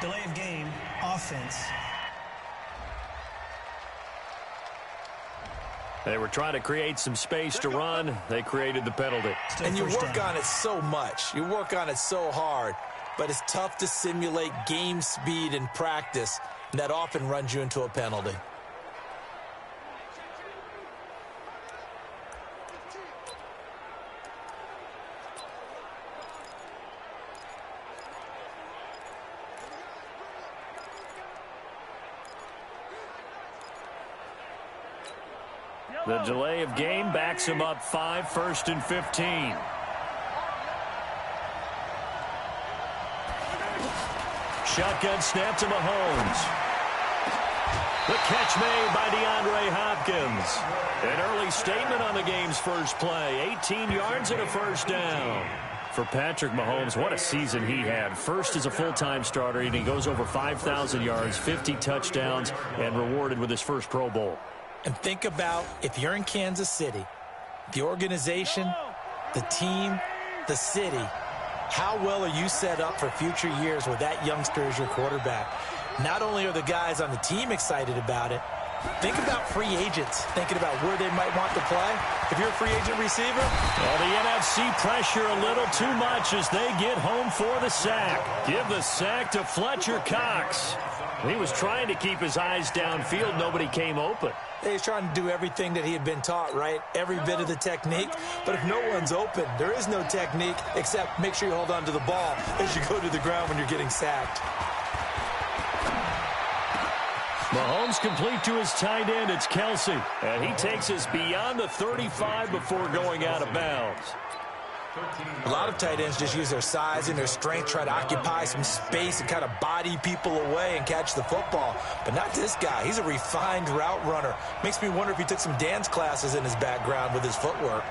Delay of game, offense. They were trying to create some space to run. They created the penalty. And you work on it so much. You work on it so hard. But it's tough to simulate game speed in practice. And that often runs you into a penalty. The delay of game backs him up 5, 1st and 15. Shotgun snap to Mahomes. The catch made by DeAndre Hopkins. An early statement on the game's first play. 18 yards and a first down. For Patrick Mahomes, what a season he had. First as a full-time starter, and he goes over 5,000 yards, 50 touchdowns, and rewarded with his first Pro Bowl. And think about if you're in Kansas City, the organization, the team, the city, how well are you set up for future years with that youngster as your quarterback? Not only are the guys on the team excited about it, think about free agents thinking about where they might want to play. If you're a free agent receiver. Well, the NFC pressure a little too much as they get home for the sack. Give the sack to Fletcher Cox. He was trying to keep his eyes downfield. Nobody came open. He's trying to do everything that he had been taught, right? Every bit of the technique. But if no one's open, there is no technique except make sure you hold on to the ball as you go to the ground when you're getting sacked. Mahomes complete to his tight end. It's Kelsey. And he takes us beyond the 35 before going out of bounds. A lot of tight ends just use their size and their strength, try to occupy some space and kind of body people away and catch the football. But not this guy. He's a refined route runner. Makes me wonder if he took some dance classes in his background with his footwork.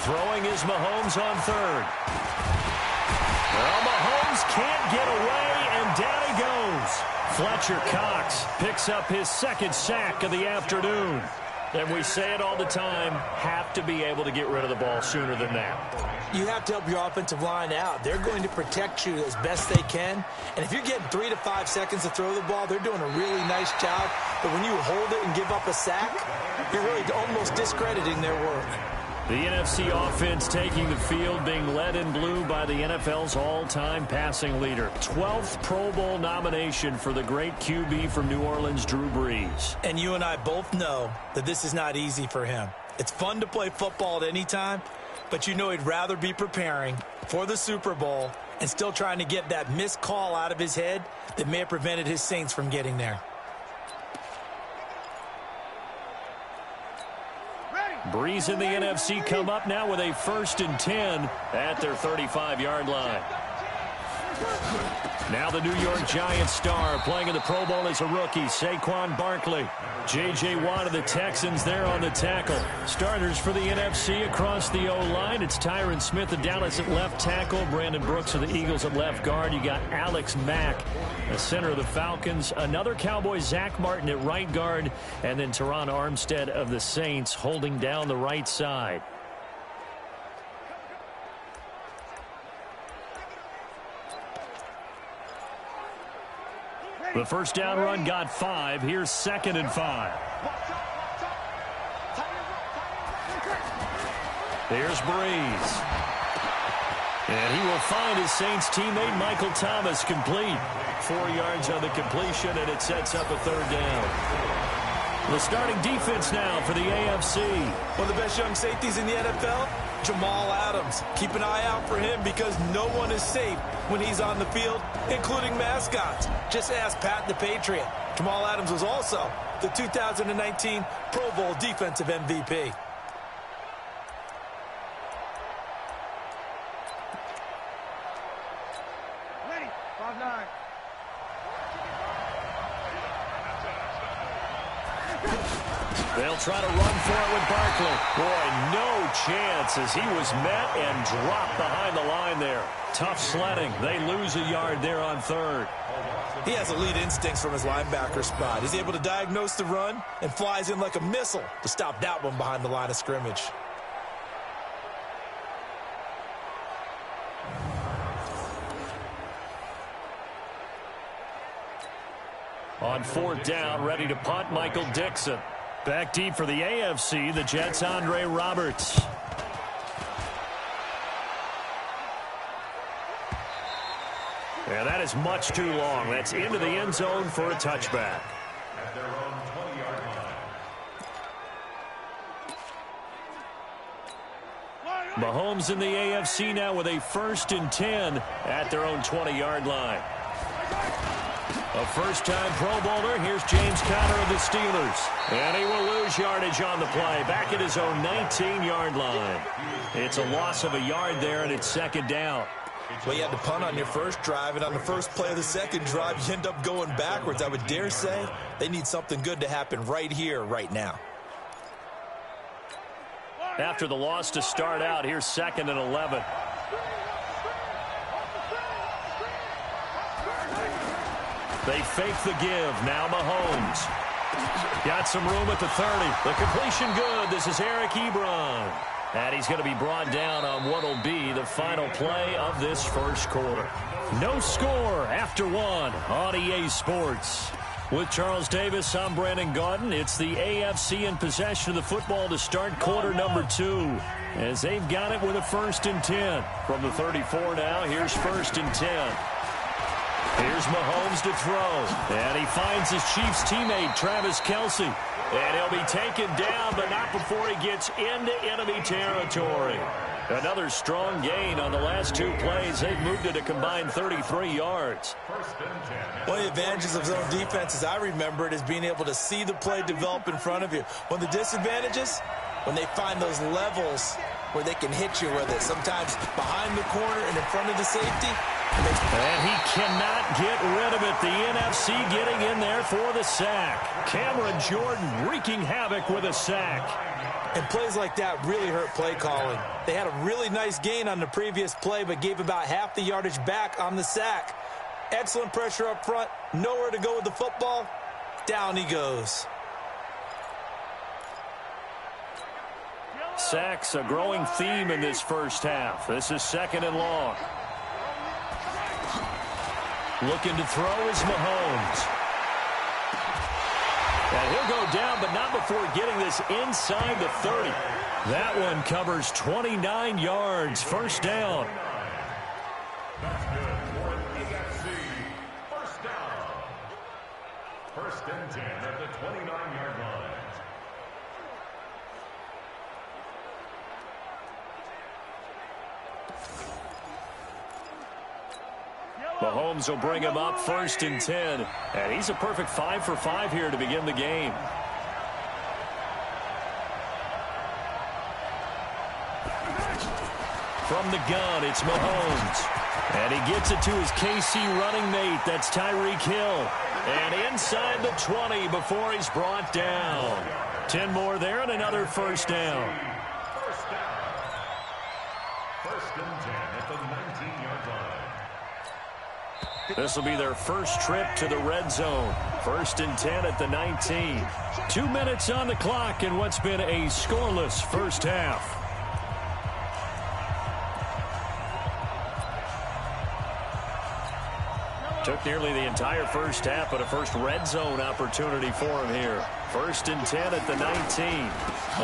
Throwing is Mahomes on third. Well, Mahomes can't get away, and down he goes. Fletcher Cox picks up his second sack of the afternoon. And we say it all the time, have to be able to get rid of the ball sooner than that. You have to help your offensive line out. They're going to protect you as best they can. And if you're getting 3 to 5 seconds to throw the ball, they're doing a really nice job. But when you hold it and give up a sack, you're really almost discrediting their work. The NFC offense taking the field, being led in blue by the NFL's all-time passing leader. 12th Pro Bowl nomination for the great QB from New Orleans, Drew Brees. And you and I both know that this is not easy for him. It's fun to play football at any time, but you know he'd rather be preparing for the Super Bowl and still trying to get that missed call out of his head that may have prevented his Saints from getting there. Brees in the NFC come up now with a 1st and 10 at their 35-yard line. Now the New York Giants star playing in the Pro Bowl as a rookie, Saquon Barkley. J.J. Watt of the Texans there on the tackle. Starters for the NFC across the O-line. It's Tyron Smith of Dallas at left tackle. Brandon Brooks of the Eagles at left guard. You got Alex Mack, the center of the Falcons. Another Cowboy, Zach Martin at right guard. And then Teron Armstead of the Saints holding down the right side. The first down run got 5. Here's 2nd and 5. Here's Brees. And he will find his Saints teammate Michael Thomas complete. 4 yards on the completion, and it sets up a 3rd down. The starting defense now for the AFC. One of the best young safeties in the NFL, Jamal Adams. Keep an eye out for him because no one is safe when he's on the field, including mascots. Just ask Pat the Patriot. Jamal Adams was also the 2019 Pro Bowl Defensive MVP. Ready, 5-9. They'll try to run for it with Barkley. Boy, no chance as he was met and dropped behind the line there. Tough sledding. They lose a yard there on 3rd. He has elite instincts from his linebacker spot. He's able to diagnose the run and flies in like a missile to stop that one behind the line of scrimmage. On 4th down, ready to punt, Michael Dixon. Back deep for the AFC, the Jets' Andre Roberts. And that is much too long. That's into the end zone for a touchback. At their own 20-yard line. Mahomes in the AFC now with a 1st and 10 at their own 20-yard line. A first-time Pro Bowler. Here's James Conner of the Steelers. And he will lose yardage on the play. Back at his own 19-yard line. It's a loss of a yard there, and it's 2nd down. Well, you had to punt on your first drive, and on the first play of the second drive, you end up going backwards. I would dare say they need something good to happen right here, right now. After the loss to start out, here's 2nd and 11. They fake the give. Now Mahomes. Got some room at the 30. The completion good. This is Eric Ebron. And he's going to be brought down on what will be the final play of this first quarter. No score after 1 on EA Sports. With Charles Davis, I'm Brandon Gaudin. It's the AFC in possession of the football to start quarter number 2. As they've got it with a 1st and 10. From the 34 now, here's 1st and 10. Here's Mahomes to throw. And he finds his Chiefs teammate, Travis Kelce. And he'll be taken down, but not before he gets into enemy territory. Another strong gain on the last 2 plays. They've moved it a combined 33 yards. One of the advantages of zone defense, as I remember it, is being able to see the play develop in front of you. One of the disadvantages, when they find those levels where they can hit you with it, sometimes behind the corner and in front of the safety. And he cannot get rid of it. The NFC getting in there for the sack. Cameron Jordan wreaking havoc with a sack. And plays like that really hurt play calling. They had a really nice gain on the previous play, but gave about half the yardage back on the sack. Excellent pressure up front. Nowhere to go with the football. Down he goes. Sacks, a growing theme in this first half. This is 2nd and long. Looking to throw is Mahomes. And he'll go down, but not before getting this inside the 30. That one covers 29 yards. 1st down. That's good for AFC. 1st down. 1st and 10 at the 29-yard line. Mahomes will bring him up 1st and 10. And he's a perfect 5 for 5 here to begin the game. From the gun, it's Mahomes. And he gets it to his KC running mate. That's Tyreek Hill. And inside the 20 before he's brought down. 10 more there and another 1st down. 1st down. 1st and 10 at the 19-yard line. This will be their first trip to the red zone. 1st and 10 at the 19. 2 minutes on the clock in what's been a scoreless first half. Took nearly the entire first half, but a first red zone opportunity for him here. 1st and 10 at the 19.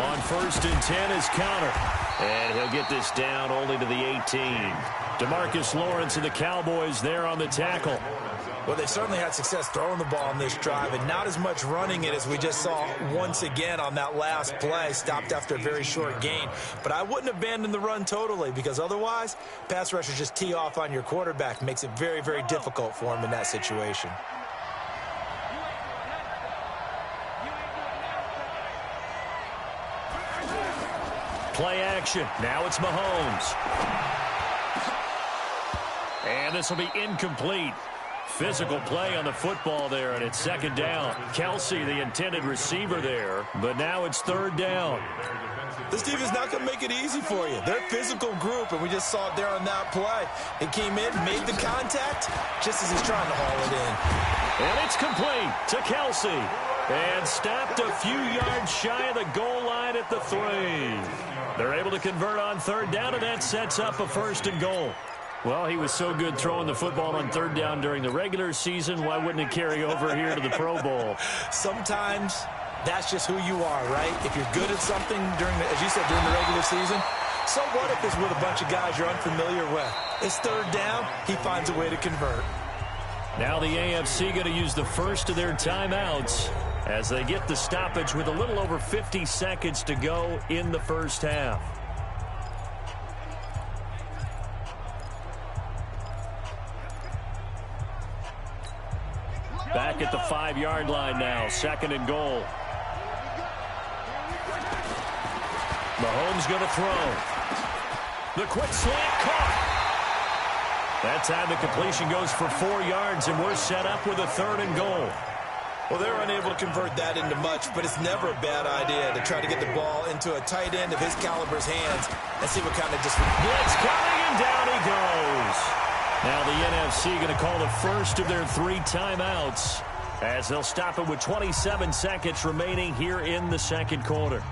On 1st and 10 is Conner. And he'll get this down only to the 18. DeMarcus Lawrence and the Cowboys there on the tackle. Well, they certainly had success throwing the ball on this drive, and not as much running it as we just saw once again on that last play. Stopped after a very short gain. But I wouldn't abandon the run totally, because otherwise, pass rushers just tee off on your quarterback. Makes it very, very difficult for him in that situation. Play action. Now it's Mahomes. And this will be incomplete. Physical play on the football there, and it's 2nd down. Kelce, the intended receiver there, but now it's 3rd down. This team is not going to make it easy for you. They're a physical group, and we just saw it there on that play. It came in, made the contact, just as he's trying to haul it in. And it's complete to Kelce. And stopped a few yards shy of the goal line at the 3. They're able to convert on 3rd down, and that sets up a 1st and goal. Well, he was so good throwing the football on third down during the regular season. Why wouldn't it carry over here to the Pro Bowl? Sometimes that's just who you are, right? If you're good at something as you said, during the regular season, so what if it's with a bunch of guys you're unfamiliar with? It's third down. He finds a way to convert. Now the AFC going to use the first of their timeouts as they get the stoppage with a little over 50 seconds to go in the first half. Back at the 5-yard line now, 2nd and goal. Mahomes going to throw. The quick slant caught. That time the completion goes for 4 yards, and we're set up with a 3rd and goal. Well, they're unable to convert that into much, but it's never a bad idea to try to get the ball into a tight end of his caliber's hands and see what kind of blitz coming, and down he goes. Now the NFC going to call the first of their 3 timeouts as they'll stop it with 27 seconds remaining here in the second quarter.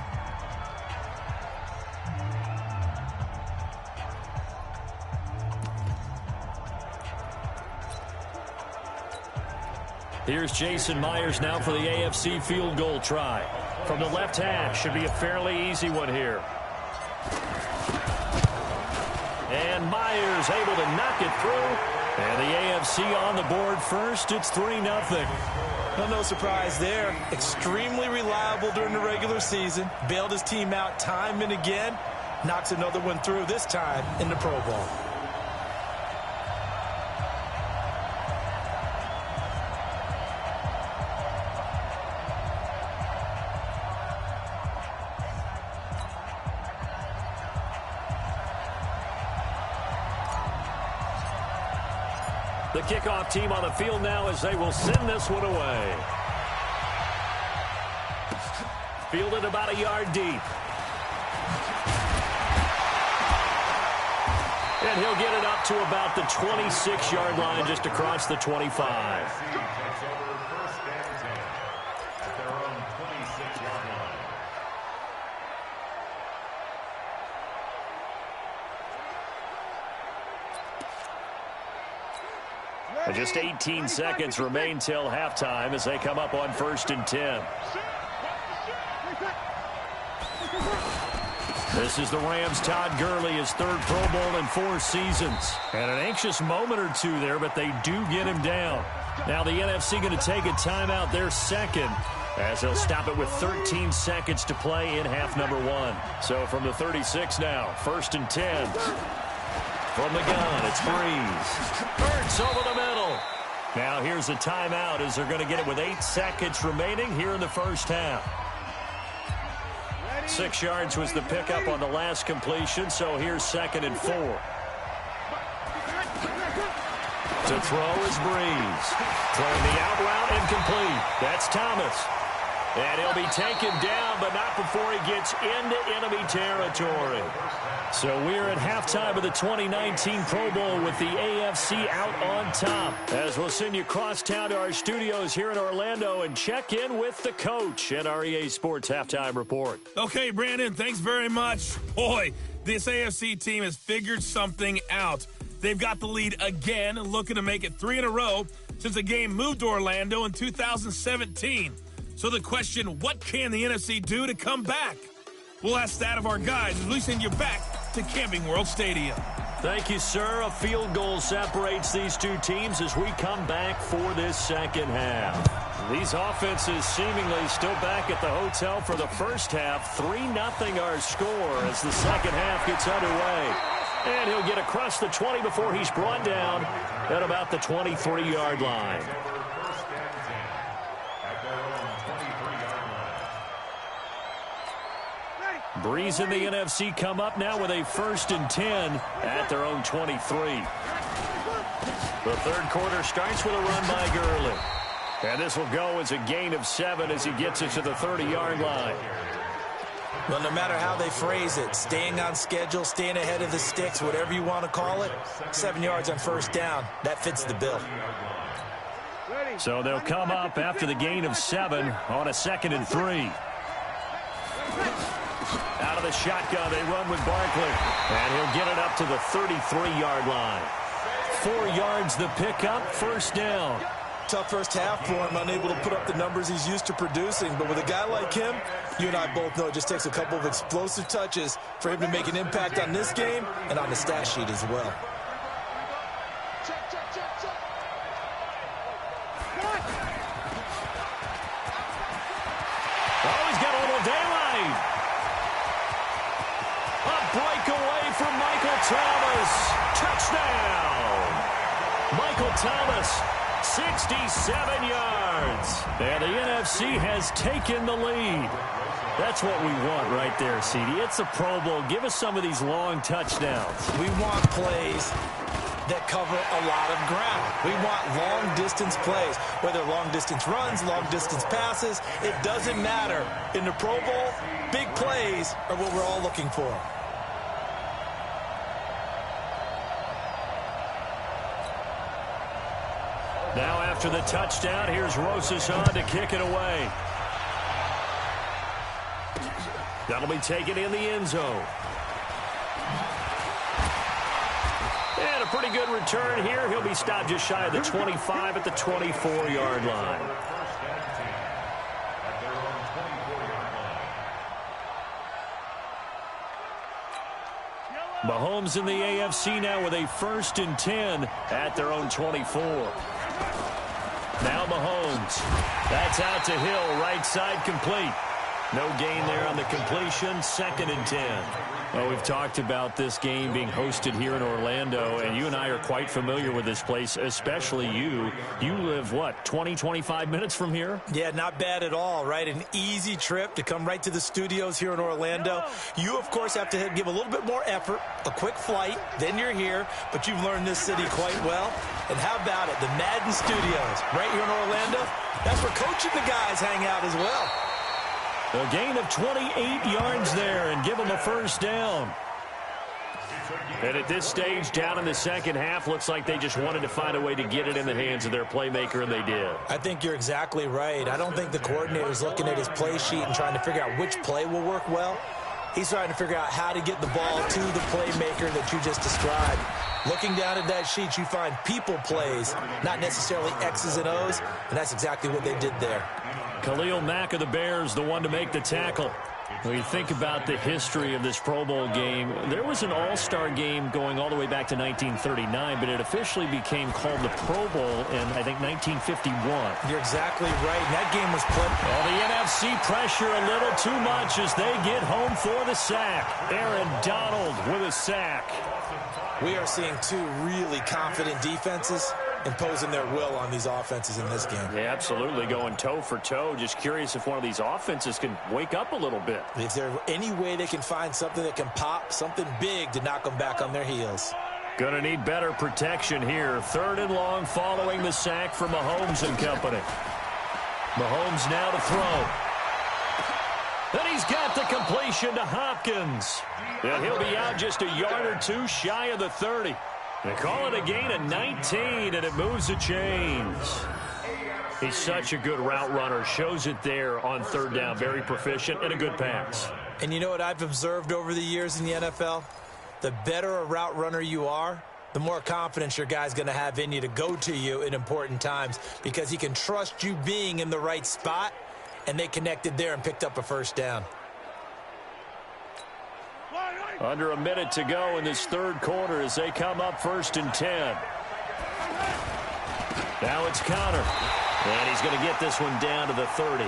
Here's Jason Myers now for the AFC field goal try. From the left hash, should be a fairly easy one here. And Myers able to knock it through. And the AFC on the board first. It's 3-0. Well, no surprise there. Extremely reliable during the regular season. Bailed his team out time and again. Knocks another one through, this time in the Pro Bowl. The kickoff team on the field now as they will send this one away. Fielded about a yard deep. And he'll get it up to about the 26-yard line, just across the 25. And just 18 seconds remain till halftime as they come up on 1st and 10. This is the Rams' Todd Gurley, his 3rd Pro Bowl in 4 seasons. And an anxious moment or two there, but they do get him down. Now the NFC going to take a timeout, their 2nd, as they'll stop it with 13 seconds to play in half number 1. So from the 36 now, 1st and 10. From the gun, it's Breeze. Hurts over the middle. Now here's a timeout as they're going to get it with 8 seconds remaining here in the first half. 6 yards was the pickup on the last completion, so here's 2nd and 4. To throw is Breeze. Throwing the out route incomplete. That's Thomas. And he'll be taken down, but not before he gets into enemy territory. So we're at halftime of the 2019 Pro Bowl with the AFC out on top. As we'll send you cross town to our studios here in Orlando and check in with the coach at our EA Sports Halftime Report. Okay, Brandon, thanks very much. Boy, this AFC team has figured something out. They've got the lead again, looking to make it 3 in a row since the game moved to Orlando in 2017. So the question, what can the NFC do to come back? We'll ask that of our guys as we send you back to Camping World Stadium. Thank you, sir. A field goal separates these two teams as we come back for this second half. These offenses seemingly still back at the hotel for the first half. 3-0 our score as the second half gets underway. And he'll get across the 20 before he's brought down at about the 23-yard line. Breeze and the NFC come up now with a 1st and 10 at their own 23. The third quarter starts with a run by Gurley. And this will go as a gain of 7 as he gets it to the 30-yard line. Well, no matter how they phrase it, staying on schedule, staying ahead of the sticks, whatever you want to call it, 7 yards on 1st down, that fits the bill. So they'll come up after the gain of 7 on a 2nd and 3. Out of the shotgun, they run with Barkley. And he'll get it up to the 33-yard line. 4 yards the pickup, first down. Tough first half for him, unable to put up the numbers he's used to producing. But with a guy like him, you and I both know it just takes a couple of explosive touches for him to make an impact on this game and on the stat sheet as well. Oh, he's got a little daylight. A breakaway from Michael Thomas. Touchdown. Michael Thomas, 67 yards. And the NFC has taken the lead. That's what we want right there, CD. It's a Pro Bowl. Give us some of these long touchdowns. We want plays that cover a lot of ground. We want long-distance plays, whether long-distance runs, long-distance passes. It doesn't matter. In the Pro Bowl, big plays are what we're all looking for. Now after the touchdown, here's Rosas on to kick it away. That'll be taken in the end zone. And a pretty good return here. He'll be stopped just shy of the 25 at the 24-yard line. Mahomes in the AFC now with a 1st and 10 at their own 24. Now Mahomes. That's out to Hill, right side complete. No gain there on the completion, 2nd and 10. Well, we've talked about this game being hosted here in Orlando, and you and I are quite familiar with this place, especially you. You live, what, 20, 25 minutes from here? Yeah, not bad at all, right? An easy trip to come right to the studios here in Orlando. You, of course, have to give a little bit more effort, a quick flight, then you're here, but you've learned this city quite well. And how about it, the Madden Studios right here in Orlando? That's where Coach and the guys hang out as well. A gain of 28 yards there and give them a first down. And at this stage, down in the second half, looks like they just wanted to find a way to get it in the hands of their playmaker, and they did. I think you're exactly right. I don't think the coordinator's looking at his play sheet and trying to figure out which play will work well. He's trying to figure out how to get the ball to the playmaker that you just described. Looking down at that sheet, you find people plays, not necessarily X's and O's, and that's exactly what they did there. Khalil Mack of the Bears, the one to make the tackle. When you think about the history of this Pro Bowl game, there was an all-star game going all the way back to 1939, but it officially became called the Pro Bowl in, I think, 1951. You're exactly right. And that game was played. Well, the NFC pressure a little too much as they get home for the sack. Aaron Donald with a sack. We are seeing two really confident defenses imposing their will on these offenses in this game. Yeah, absolutely, going toe for toe. Just curious if one of these offenses can wake up a little bit. Is there any way they can find something that can pop, something big to knock them back on their heels? Gonna need better protection here. 3rd and long following the sack for Mahomes and company. Mahomes now to throw. And he's got the completion to Hopkins. And he'll be out just a yard or two shy of the 30. They call it a gain of 19, and it moves the chains. He's such a good route runner. Shows it there on 3rd down. Very proficient and a good pass. And you know what I've observed over the years in the NFL? The better a route runner you are, the more confidence your guy's going to have in you to go to you in important times because he can trust you being in the right spot, and they connected there and picked up a first down. Under a minute to go in this 3rd quarter as they come up 1st and 10. Now it's Connor. And he's going to get this one down to the 30.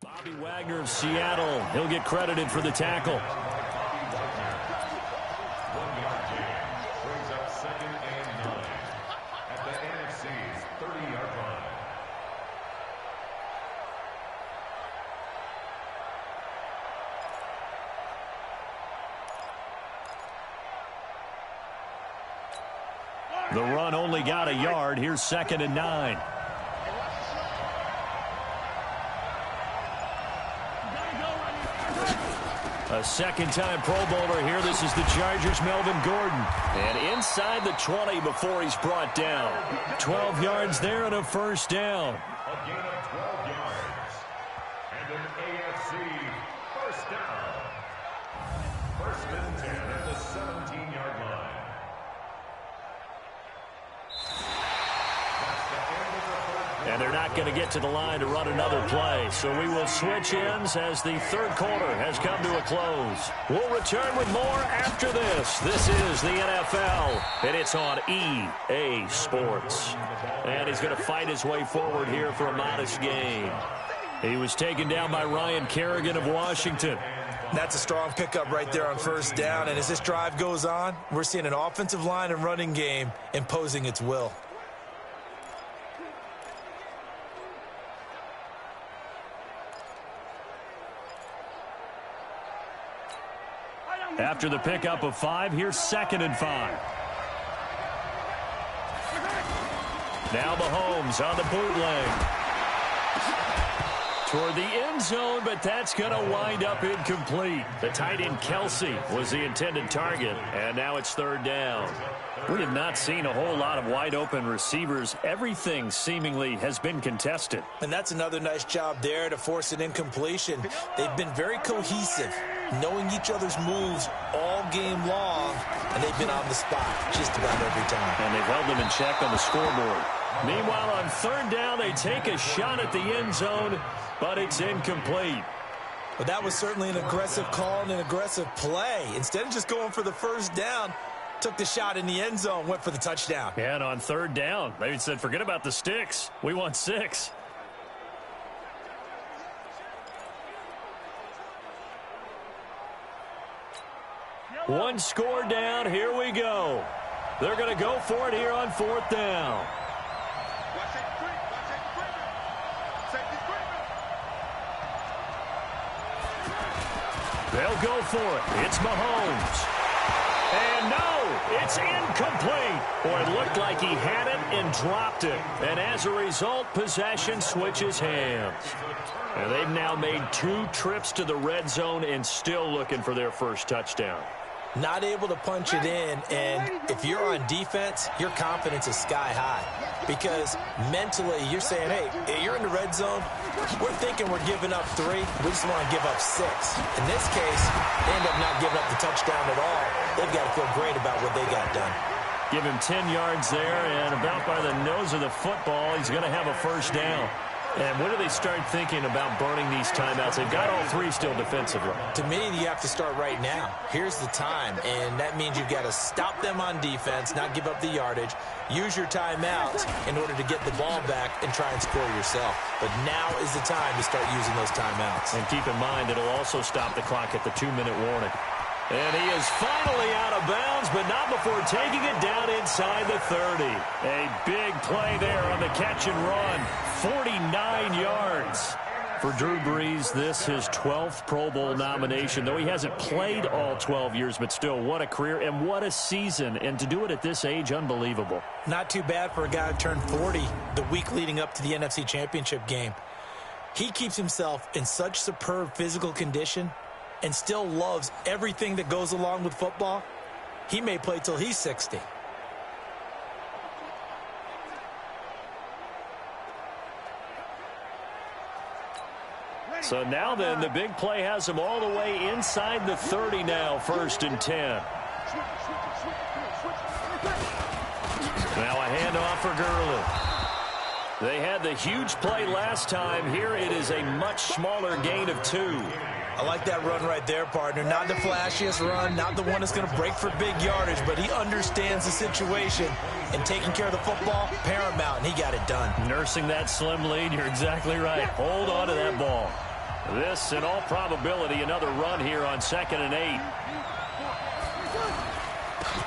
Bobby Wagner of Seattle, he'll get credited for the tackle. 1 yard gain brings up 2nd and 9 at the NFC's 30-yard line. The run only got a yard. Here's 2nd and 9. A second-time Pro Bowler here. This is the Chargers' Melvin Gordon. And inside the 20 before he's brought down. 12 yards there and a first down. A gain of 12 yards. And an AFC first down. 1st and 10 at the 17-yard line. And they're not going to get to the line to run another play. So we will switch ends as the third quarter has come to a close. We'll return with more after this. This is the NFL, and it's on EA Sports. And he's going to fight his way forward here for a modest gain. He was taken down by Ryan Kerrigan of Washington. That's a strong pickup right there on first down. And as this drive goes on, we're seeing an offensive line and running game imposing its will. After the pickup of 5, here's 2nd and 5. Now Mahomes on the bootleg. Toward the end zone, but that's going to wind up incomplete. The tight end Kelsey was the intended target, and now it's 3rd down. We have not seen a whole lot of wide-open receivers. Everything seemingly has been contested. And that's another nice job there to force an incompletion. They've been very cohesive, knowing each other's moves all game long, and they've been on the spot just about every time. And they've held them in check on the scoreboard. Meanwhile, on 3rd down, they take a shot at the end zone, but it's incomplete. But that was certainly an aggressive call and an aggressive play. Instead of just going for the first down, took the shot in the end zone, went for the touchdown. Yeah, and on 3rd down, they said, forget about the sticks. We want 6. One score down. Here we go. They're going to go for it here on 4th down. They'll go for it. It's Mahomes. And no, it's incomplete. Boy, it looked like he had it and dropped it. And as a result, possession switches hands. And they've now made 2 trips to the red zone and still looking for their first touchdown. Not able to punch it in, and if you're on defense, your confidence is sky high. Because mentally, you're saying, hey, you're in the red zone. We're thinking we're giving up 3. We just want to give up 6. In this case, they end up not giving up the touchdown at all. They've got to feel great about what they got done. Give him 10 yards there, and about by the nose of the football, he's going to have a first down. And when do they start thinking about burning these timeouts? They've got all 3 still defensively. To me, you have to start right now. Here's the time, and that means you've got to stop them on defense, not give up the yardage, use your timeouts in order to get the ball back and try and score yourself. But now is the time to start using those timeouts. And keep in mind, it'll also stop the clock at the 2-minute warning. And he is finally out of bounds, but not before taking it down inside the 30. A big play there on the catch and run. 49 yards. For Drew Brees, this his 12th Pro Bowl nomination, though he hasn't played all 12 years, but still, what a career and what a season. And to do it at this age, unbelievable. Not too bad for a guy who turned 40 the week leading up to the NFC Championship game. He keeps himself in such superb physical condition and still loves everything that goes along with football. He may play till he's 60. So now then, the big play has him all the way inside the 30 now, 1st and 10. Now a handoff for Gurley. They had the huge play last time. Here it is a much smaller gain of 2. I like that run right there, partner. Not the flashiest run, not the one that's going to break for big yardage, but he understands the situation, and taking care of the football, paramount, and he got it done. Nursing that slim lead, you're exactly right. Hold on to that ball. This, in all probability, another run here on 2nd and 8.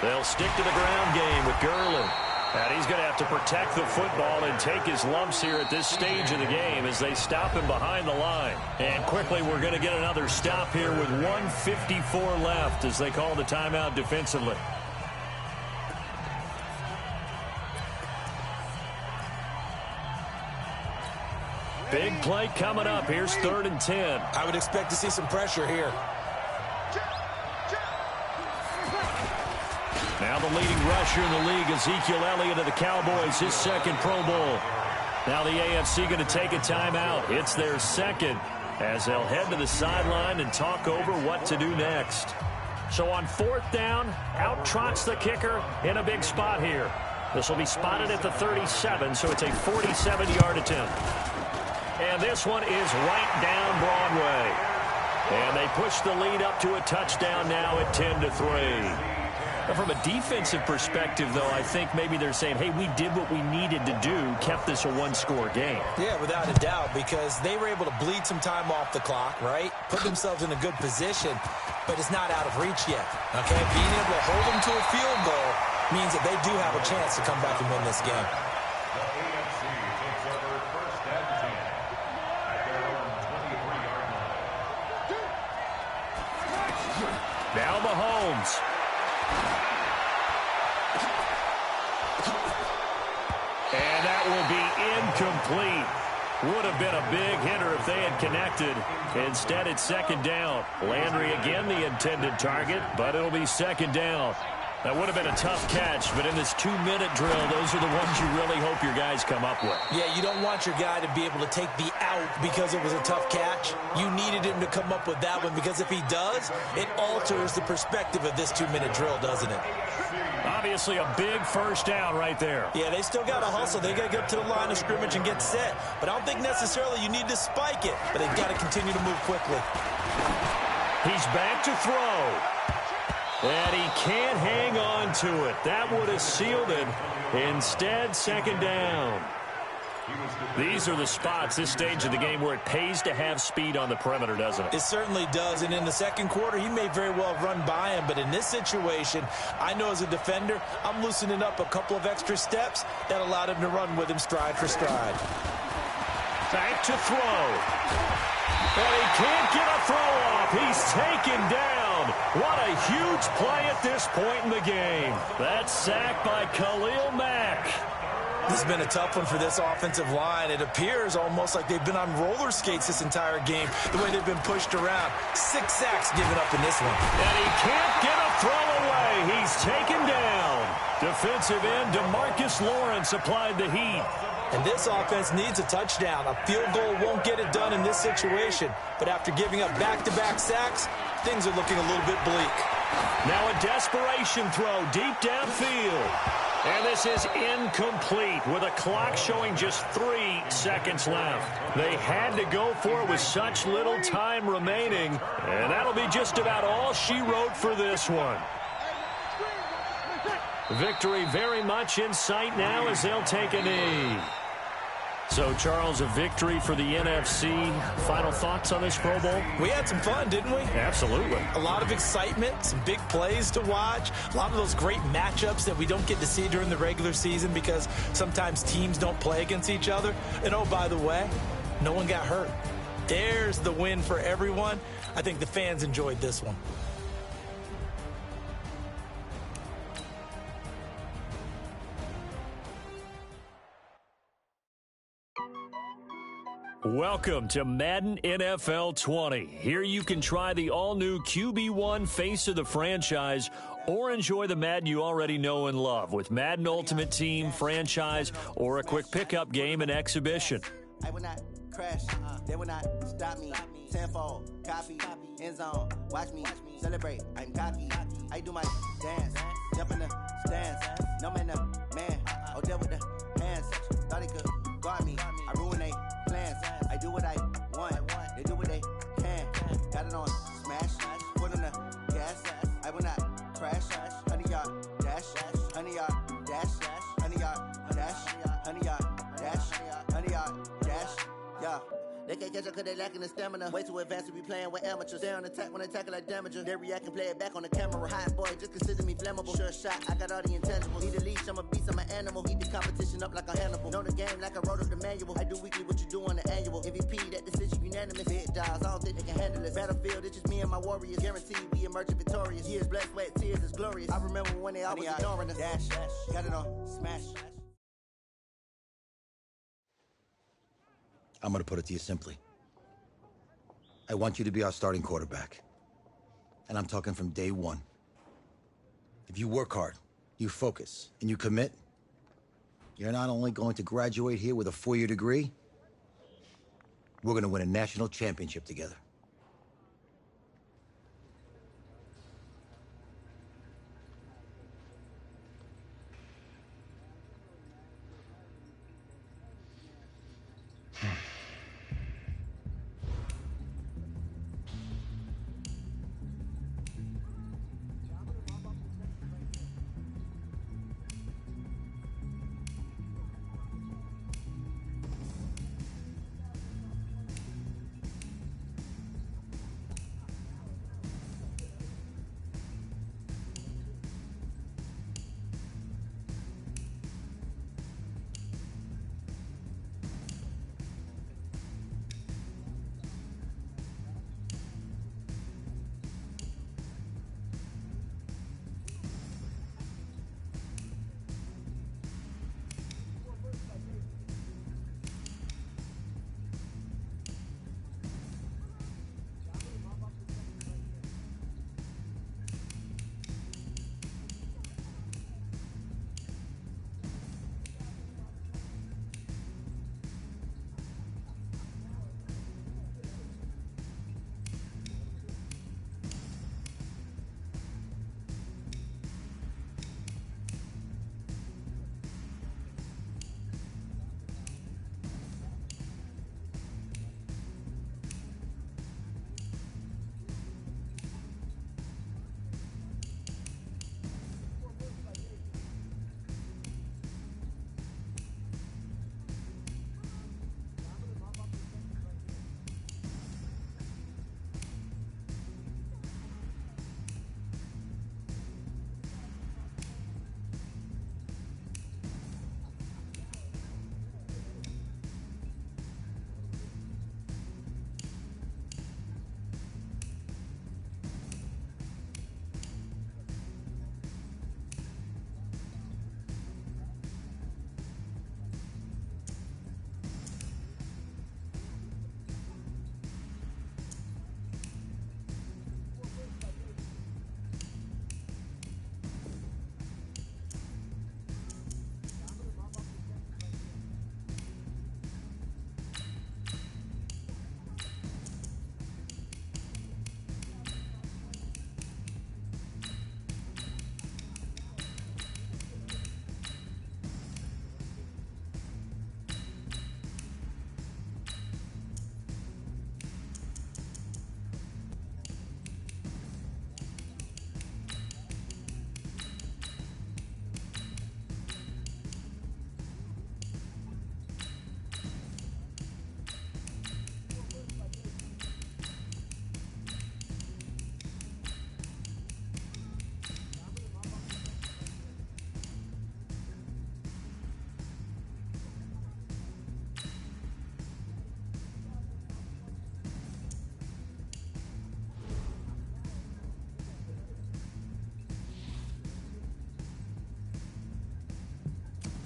They'll stick to the ground game with Gurley. And he's going to have to protect the football and take his lumps here at this stage of the game as they stop him behind the line. And quickly, we're going to get another stop here with 1:54 left as they call the timeout defensively. Big play coming up. Here's 3rd and 10. I would expect to see some pressure here. Now the leading rusher in the league, Ezekiel Elliott of the Cowboys, his 2nd Pro Bowl. Now the AFC going to take a timeout. It's their 2nd as they'll head to the sideline and talk over what to do next. So on 4th down, out trots the kicker in a big spot here. This will be spotted at the 37, so it's a 47-yard attempt. And this one is right down Broadway. And they push the lead up to a touchdown now at 10-3. From a defensive perspective, though, I think maybe they're saying, hey, we did what we needed to do, kept this a one-score game. Yeah, without a doubt, because they were able to bleed some time off the clock, right? Put themselves in a good position, but it's not out of reach yet, okay? Being able to hold them to a field goal means that they do have a chance to come back and win this game. The AFC takes over 1st and 10 at their own 23-yard line. Now Mahomes. And that will be incomplete. Would have been a big hitter if they had connected. Instead, it's 2nd down. Landry again the intended target, but it'll be 2nd down. That would have been a tough catch, but in this 2-minute drill, those are the ones you really hope your guys come up with. Yeah, you don't want your guy to be able to take the out because it was a tough catch. You needed him to come up with that one because if he does, it alters the perspective of this 2-minute drill, doesn't it? Obviously a big 1st down right there. Yeah, they still got to hustle. They got to get to the line of scrimmage and get set. But I don't think necessarily you need to spike it, but they've got to continue to move quickly. He's back to throw. And he can't hang on to it. That would have sealed it. Instead, 2nd down. These are the spots, this stage of the game, where it pays to have speed on the perimeter, doesn't it? It certainly does. And in the 2nd quarter, he may very well run by him. But in this situation, I know as a defender, I'm loosening up a couple of extra steps that allowed him to run with him stride for stride. Back to throw. And he can't get a throw off. He's taken down. What a huge play at this point in the game. That sack by Khalil Mack. This has been a tough one for this offensive line. It appears almost like they've been on roller skates this entire game, the way they've been pushed around. 6 sacks given up in this one. And he can't get a throw away. He's taken down. Defensive end DeMarcus Lawrence applied the heat. And this offense needs a touchdown. A field goal won't get it done in this situation. But after giving up back-to-back sacks, things are looking a little bit bleak. Now a desperation throw deep downfield. And this is incomplete with a clock showing just 3 seconds left. They had to go for it with such little time remaining. And that'll be just about all she wrote for this one. Victory very much in sight now as they'll take a knee. So, Charles, a victory for the NFC. Final thoughts on this Pro Bowl? We had some fun, didn't we? Absolutely. A lot of excitement, some big plays to watch, a lot of those great matchups that we don't get to see during the regular season because sometimes teams don't play against each other. And, oh, by the way, no one got hurt. There's the win for everyone. I think the fans enjoyed this one. Welcome to Madden NFL 20. Here you can try the all-new QB1 face of the franchise or enjoy the Madden you already know and love with Madden Ultimate Team, franchise, or a quick pickup game and exhibition. I will not crash. They will not stop me. Tenfold, copy, end zone. Watch me celebrate. I'm cocky. I do my dance. Jump in the stands. No man, no man. Oh, deal with the hands. Thought he could guard me. I ruin they plans. I do what I want. They do what they can. Got it on smash. Put on the gas. I will not crash. 100-yard dash. 100-yard dash. 100-yard dash. 100-yard dash. 100-yard dash. Yeah. They can't catch up cause they lacking the stamina. Way too advanced to be playing with amateurs. Stay on attack when they tackle like damager. They react and play it back on the camera. Hot boy, just consider me flammable. Sure shot, I got all the intangibles. Need a leash, I'm a beast, I'm an animal. Heat the competition up like a Hannibal. Know the game like I wrote up the manual. I do weekly what you do on the annual. MVP, that decision unanimous. Hit dials, I don't think they can handle it. Battlefield, it's just me and my warriors. Guaranteed we emerging victorious. Years, blood, sweat, tears is glorious. I remember when they always ignoring us. Dash, got it on, smash. I'm going to put it to you simply. I want you to be our starting quarterback. And I'm talking from day one. If you work hard, you focus, and you commit, you're not only going to graduate here with a 4-year degree, we're going to win a national championship together.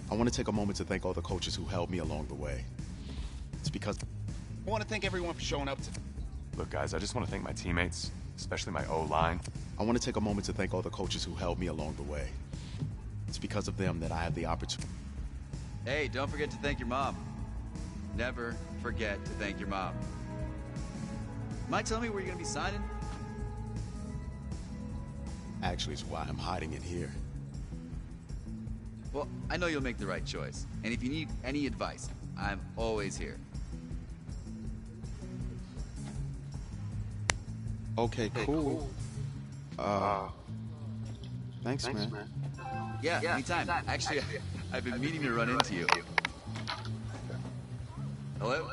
I want to take a moment to thank all the coaches who helped me along the way. It's because I want to thank everyone for showing up to... Look, guys, I just want to thank my teammates, especially my O-line. I want to take a moment to thank all the coaches who helped me along the way. It's because of them that I have the opportunity... Hey, don't forget to thank your mom. Never forget to thank your mom. Might tell me where you're going to be signing? Actually, it's why I'm hiding in here. Well, I know you'll make the right choice. And if you need any advice, I'm always here. Okay, cool. Thanks, man. Yeah, anytime. Actually, I've been meaning to run into you. Hello?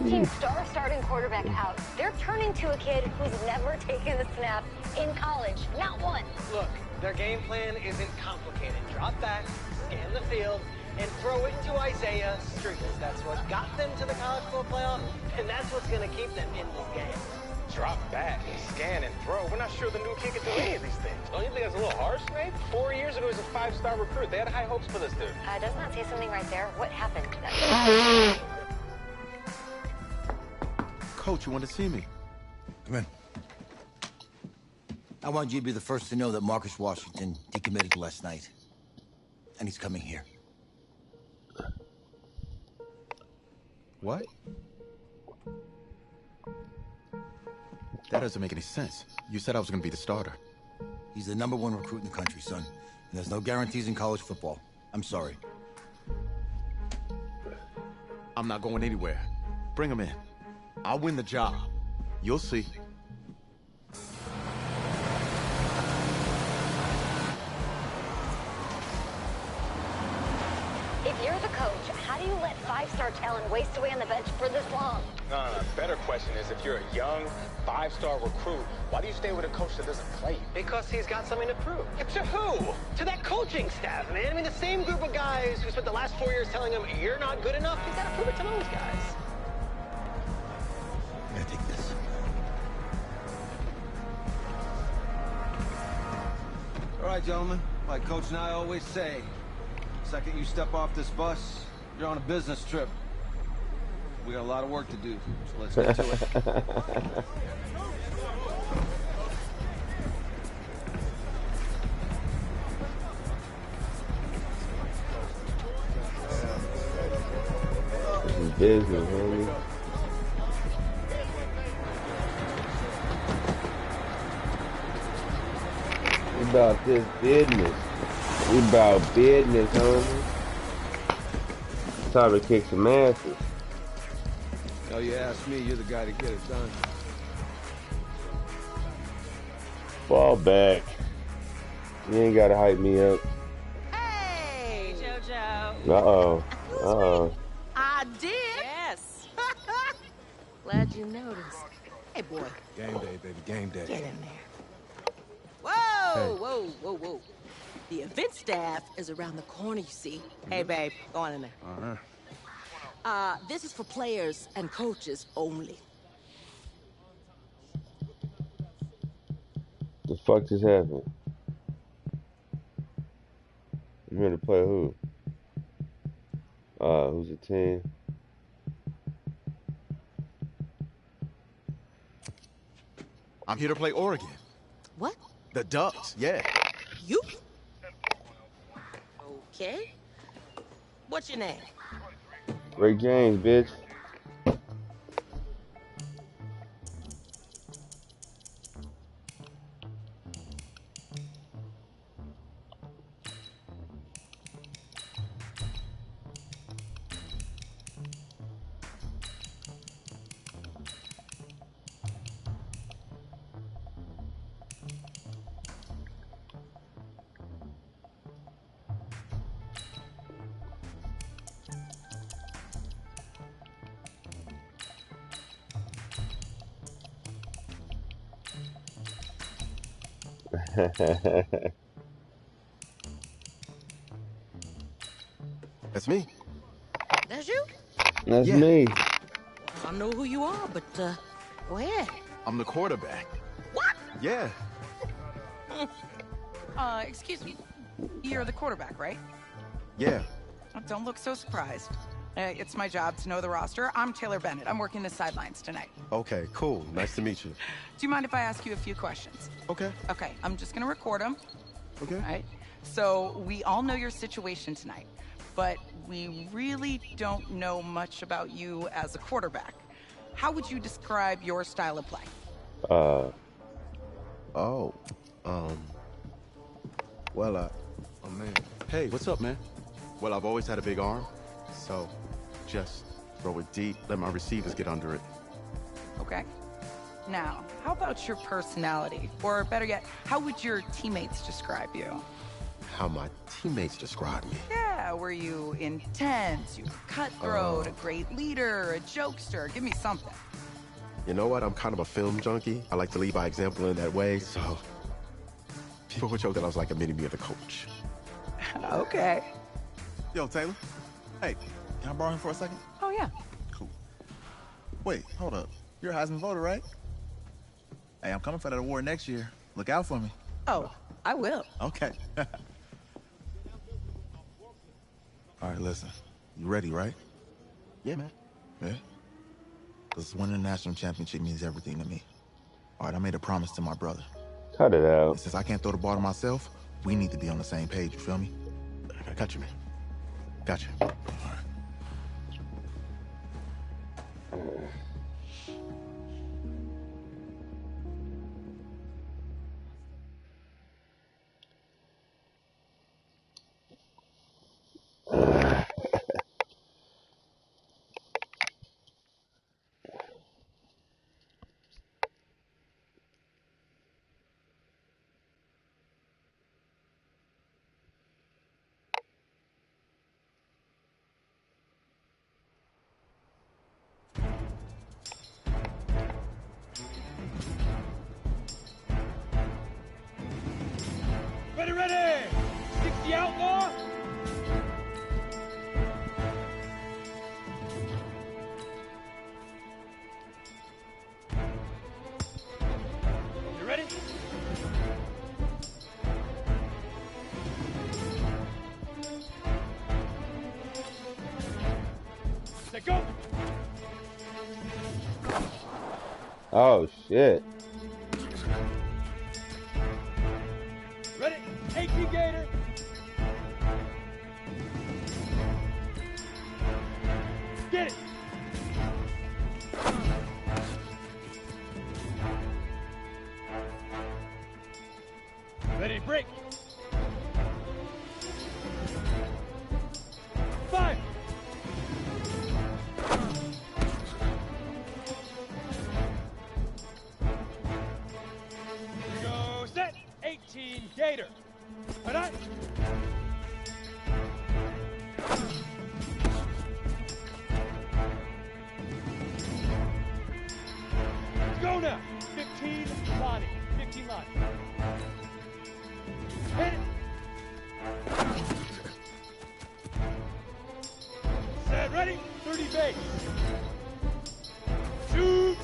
Team's starting quarterback out. They're turning to a kid who's never taken a snap in college. Not one. Look, their game plan isn't complicated. Drop back, scan the field, and throw it to Isaiah Street. That's what got them to the college football playoff, and that's what's going to keep them in this game. Drop back, scan, and throw. We're not sure the new kid can do any of these things. Don't you think that's a little harsh, Nate? 4 years ago, he was a 5-star recruit. They had high hopes for this dude. Does not say something right there. What happened? Coach, you want to see me? Come in. I want you to be the first to know that Marcus Washington decommitted last night. And he's coming here. What? That doesn't make any sense. You said I was going to be the starter. He's the #1 recruit in the country, son. And there's no guarantees in college football. I'm sorry. I'm not going anywhere. Bring him in. I'll win the job. You'll see. If you're the coach, how do you let 5-star talent waste away on the bench for this long? No. Better question is, if you're a young 5-star recruit, why do you stay with a coach that doesn't play you? Because he's got something to prove. To who? To that coaching staff, man. I mean, the same group of guys who spent the last 4 years telling him, you're not good enough. He's got to prove it to those guys. I gotta take this. All right, gentlemen. Like Coach and I always say, the second you step off this bus, you're on a business trip. We got a lot of work to do, so let's get to it. This is business, homie. We about this business. We about business, homie. Time to kick some asses. Oh, you ask me, you're the guy to get it done. Fall back. You ain't gotta hype me up. Hey, JoJo. Uh-oh. Uh-oh. I did. Yes. Glad you noticed. Hey, boy. Game day, baby. Game day. Get in there. Whoa, whoa, whoa, whoa. The event staff is around the corner, you see. Hey, babe. Go on in there. This is for players and coaches only. The fuck just happened? I'm here to play who? Who's the team? I'm here to play Oregon. What? The Ducks, yeah. You? Okay. What's your name? Ray James, bitch. That's me. That's you? That's me. I know who you are, but go ahead. I'm the quarterback. What? Yeah. Excuse me. You're the quarterback, right? Yeah. Don't look so surprised. It's my job to know the roster. I'm Taylor Bennett. I'm working the sidelines tonight. Okay, cool. Nice to meet you. Do you mind if I ask you a few questions? Okay. Okay, I'm just gonna record them. Okay. All right. So we all know your situation tonight. but we really don't know much about you as a quarterback. How would you describe your style of play? Oh man. Hey, what's up, man? Well, I've always had a big arm, so just throw it deep, let my receivers get under it. Okay. Now, how about your personality? Or better yet, how would your teammates describe you? How my teammates describe me. Yeah, were you intense? You were cutthroat, a great leader, a jokester? Give me something. You know what? I'm kind of a film junkie. I like to lead by example in that way, so people would joke that I was like a mini-me of the coach. Okay. Yo, Taylor. Hey, can I borrow him for a second? Oh, yeah. Cool. Wait, hold up. You're a Heisman voter, right? Hey, I'm coming for that award next year. Look out for me. Oh, I will. Okay. All right, listen. You ready, right? Yeah, man. Yeah? Because winning the national championship means everything to me. All right, I made a promise to my brother. Cut it out. And since I can't throw the ball to myself, we need to be on the same page, you feel me? I got you, man. Got you. All right. Ready! 60 outlaw! You ready? Set, go! Oh, shit. Ready? AK Gator! Get it! Ready, break! Fire! Here we go, set! 18 Gator! Right on! Let's go now! 15 Lonnie. 15 Lonnie. Hit it! Set, ready? 30 base. Shoot!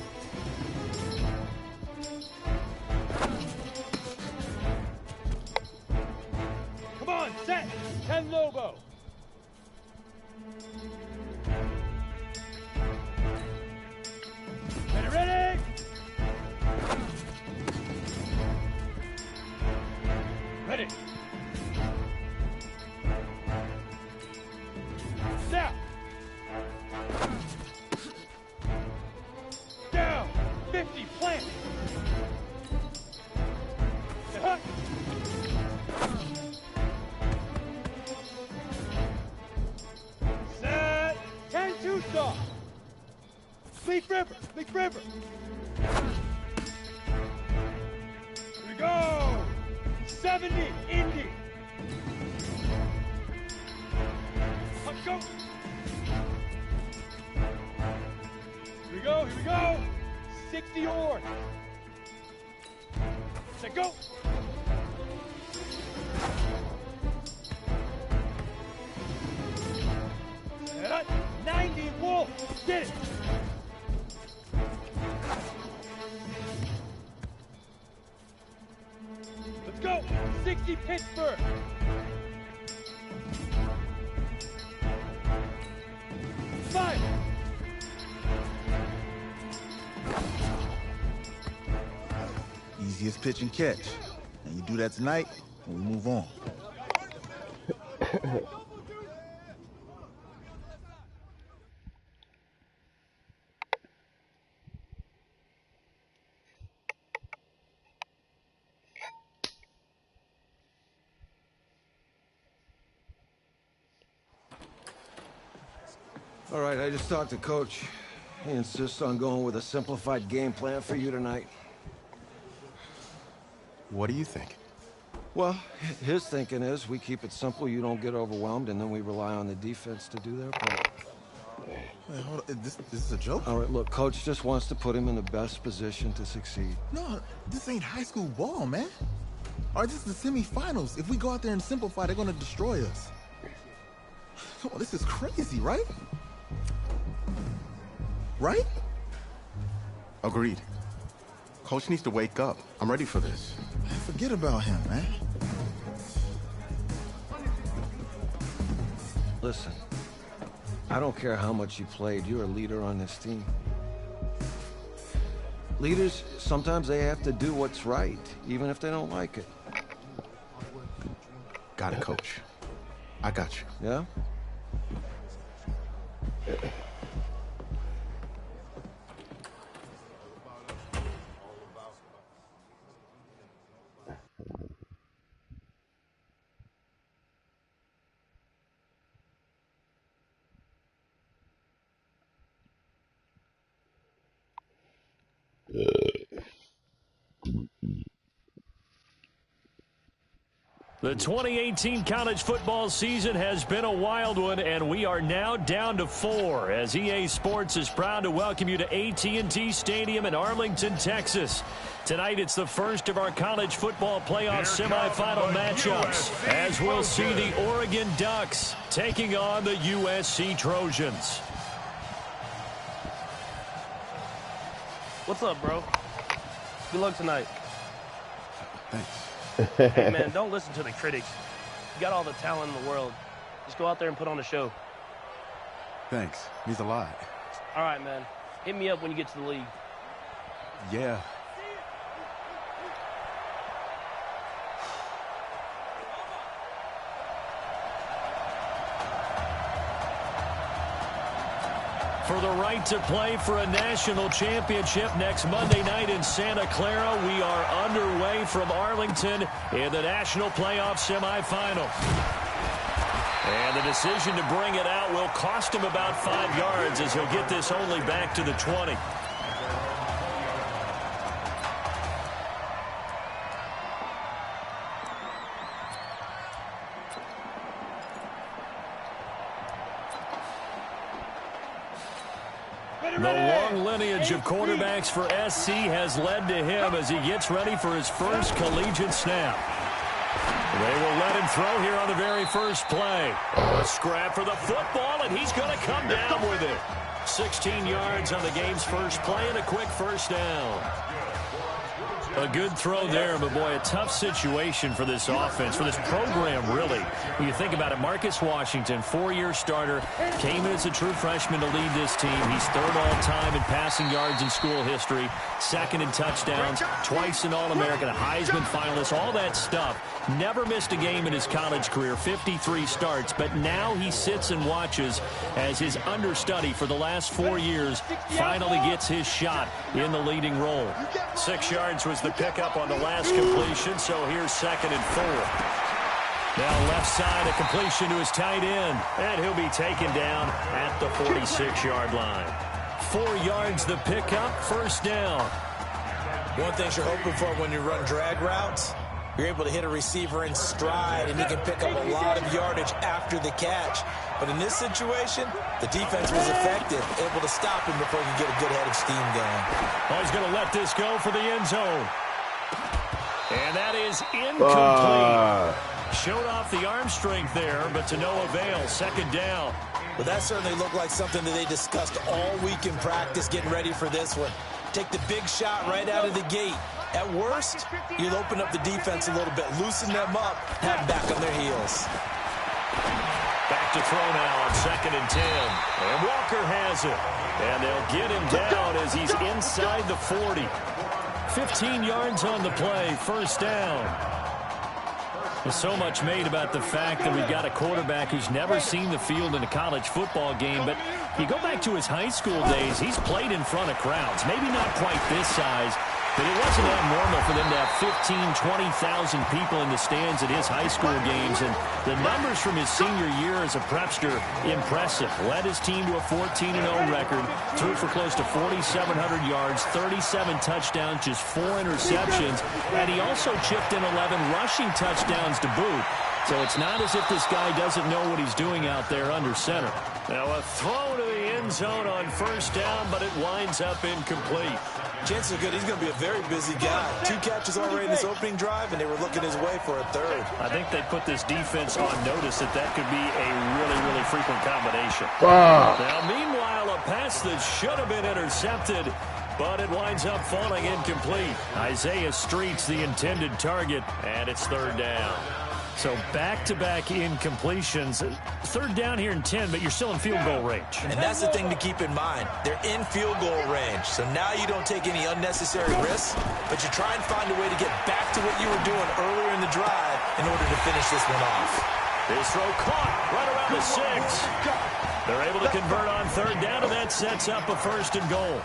Come on, set! 10 Lobo. Ready? Ready. Now. Down. 50, plant. Hut. Set. 10 two-star. Leaf River. Leaf River. Here we go. 70, Indy. Let's go. Here we go, here we go. 60 orange. Set, go. Set up. 90 Wolf. Get it. Let's go. 60 Pittsburgh. Five. Easiest pitch and catch. And you do that tonight, and we move on. All right, I just talked to Coach. He insists on going with a simplified game plan for you tonight. What do you think? Well, his thinking is we keep it simple, you don't get overwhelmed, and then we rely on the defense to do their part. Wait, hold on. This is a joke? All right, look, Coach just wants to put him in the best position to succeed. No, this ain't high school ball, man. All right, this is the semifinals. If we go out there and simplify, they're going to destroy us. Come on, this is crazy, right? Right? Agreed. Coach needs to wake up. I'm ready for this. Man, forget about him, man. Listen, I don't care how much you played, you're a leader on this team. Leaders, sometimes they have to do what's right, even if they don't like it. Got it, Coach. I got you. Yeah? The 2018 college football season has been a wild one, and we are now down to 4 as EA Sports is proud to welcome you to AT&T Stadium in Arlington, Texas. Tonight, it's the first of our college football playoff semifinal matchups, as we'll see the Oregon Ducks taking on the USC Trojans. What's up, bro? Good luck tonight. Thanks. Hey, man, don't listen to the critics. You got all the talent in the world. Just go out there and put on a show. Thanks. Means a lot. All right, man. Hit me up when you get to the league. Yeah. For the right to play for a national championship next Monday night in Santa Clara, we are underway from Arlington in the national playoff semifinal. And the decision to bring it out will cost him about 5 yards as he'll get this only back to the 20. The long lineage of quarterbacks for SC has led to him as he gets ready for his first collegiate snap. They will let him throw here on the very first play. A scrap for the football, and he's going to come down with it. 16 yards on the game's first play and a quick first down. A good throw there, but boy, a tough situation for this offense, for this program, really. When you think about it, Marcus Washington, 4-year starter, came in as a true freshman to lead this team. He's third all-time in passing yards in school history, second in touchdowns, twice an All-American, a Heisman finalist, all that stuff. Never missed a game in his college career, 53 starts, but now he sits and watches as his understudy for the last 4 years finally gets his shot in the leading role. 6 yards was the pickup on the last completion, so here's 2nd and 4. Now left side, a completion to his tight end, and he'll be taken down at the 46-yard line. 4 yards the pickup, first down. One thing you're hoping for when you run drag routes, you're able to hit a receiver in stride, and he can pick up a lot of yardage after the catch. But in this situation, the defense was effective, able to stop him before he could get a good head of steam going. Oh, he's going to let this go for the end zone. And that is incomplete. Showed off the arm strength there, but to no avail. 2nd down. But that certainly looked like something that they discussed all week in practice, getting ready for this one. Take the big shot right out of the gate. At worst, you'll open up the defense a little bit, loosen them up, have them back on their heels. Back to throw now on 2nd and 10. And Walker has it. And they'll get him down as he's inside the 40. 15 yards on the play, first down. There's so much made about the fact that we've got a quarterback who's never seen the field in a college football game. But you go back to his high school days, he's played in front of crowds. Maybe not quite this size, But it wasn't abnormal for them to have 15,000, 20,000 people in the stands at his high school games. And the numbers from his senior year as a prepster, impressive. Led his team to a 14-0 record, threw for close to 4,700 yards, 37 touchdowns, just 4 interceptions. And he also chipped in 11 rushing touchdowns to boot. So it's not as if this guy doesn't know what he's doing out there under center. Now a throw to the end zone on first down, but it winds up incomplete. Chances are good he's going to be a very busy guy. 2 catches already in this opening drive, and they were looking his way for a third. I think they put this defense on notice that could be a really, really frequent combination. Wow. Now, meanwhile, a pass that should have been intercepted, but it winds up falling incomplete. Isaiah Street's the intended target, and it's third down. So back-to-back incompletions. Third down here in 10, but you're still in field goal range. And that's the thing to keep in mind. They're in field goal range. So now you don't take any unnecessary risks, but you try and find a way to get back to what you were doing earlier in the drive in order to finish this one off. His throw caught right around the 6. They're able to convert on third down, and that sets up a 1st and goal.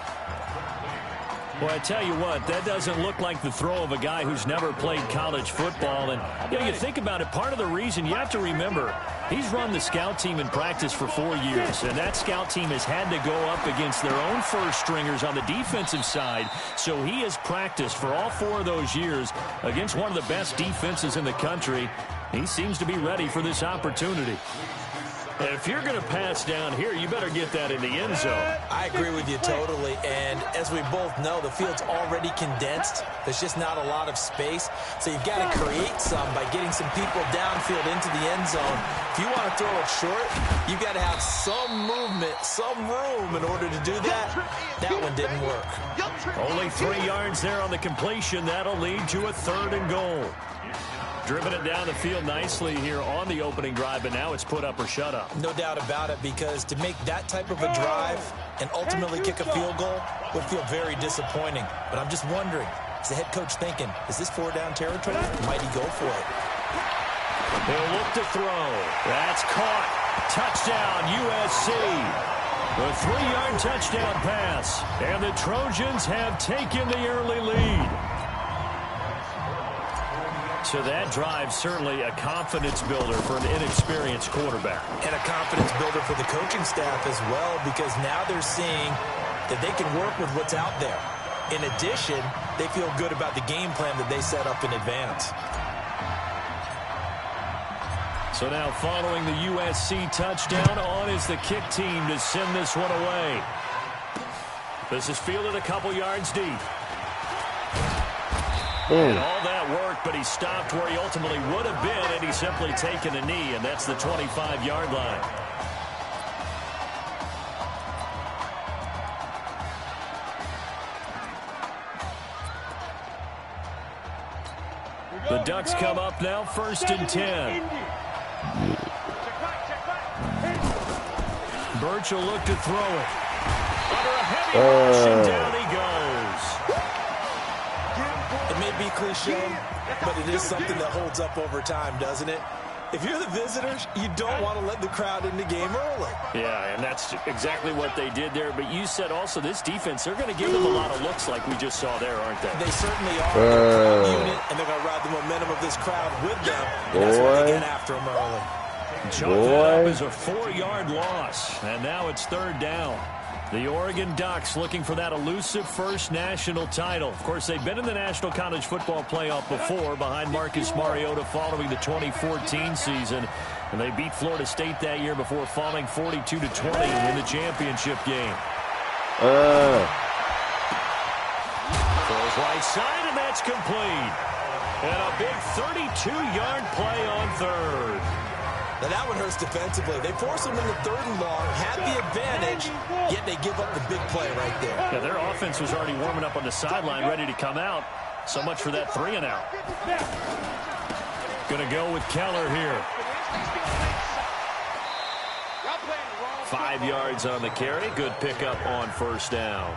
Well, I tell you what, that doesn't look like the throw of a guy who's never played college football. And, you think about it, part of the reason you have to remember, he's run the scout team in practice for 4 years. And that scout team has had to go up against their own first stringers on the defensive side. So he has practiced for all 4 of those years against one of the best defenses in the country. He seems to be ready for this opportunity. If you're going to pass down here, you better get that in the end zone. I agree with you totally. And as we both know, the field's already condensed. There's just not a lot of space. So you've got to create some by getting some people downfield into the end zone. If you want to throw it short, you've got to have some movement, some room in order to do that. That one didn't work. Only 3 yards there on the completion. That'll lead to a 3rd and goal. Driven it down the field nicely here on the opening drive, but now it's put up or shut up. No doubt about it, because to make that type of a drive and ultimately kick a field goal would feel very disappointing. But I'm just wondering, is the head coach thinking, is this 4-down territory? Might he go for it? He'll look to throw. That's caught. Touchdown, USC. The 3-yard touchdown pass. And the Trojans have taken the early lead. So that drive certainly a confidence builder for an inexperienced quarterback. And a confidence builder for the coaching staff as well, because now they're seeing that they can work with what's out there. In addition, they feel good about the game plan that they set up in advance. So now following the USC touchdown, on is the kick team to send this one away. This is fielded a couple yards deep. And all that work, but he stopped where he ultimately would have been, and he's simply taken a knee, and that's the 25-yard line. The Ducks come up now, 1st and 10. Birch will look to throw it. Under a heavy rush, and down he goes. It may be cliche, but it is something that holds up over time, doesn't it? If you're the visitors, you don't want to let the crowd in the game early. Yeah, and that's exactly what they did there. But you said also this defense, they're going to give them a lot of looks like we just saw there, aren't they? They certainly are. They're a crowd unit, and they're going to ride the momentum of this crowd with them. And that's why they get after them early. Chalk that up as a 4-yard loss, and now it's 3rd down. The Oregon Ducks looking for that elusive first national title. Of course, they've been in the National College Football Playoff before behind Marcus Mariota following the 2014 season. And they beat Florida State that year before falling 42-20 in the championship game. Throws right side, and that's complete. And a big 32-yard play on 3rd. Now that one hurts defensively. They force them into 3rd and long, had the advantage, yet they give up the big play right there. Yeah, their offense was already warming up on the sideline, ready to come out. So much for that 3-and-out. Going to go with Keller here. 5 yards on the carry. Good pickup on 1st down.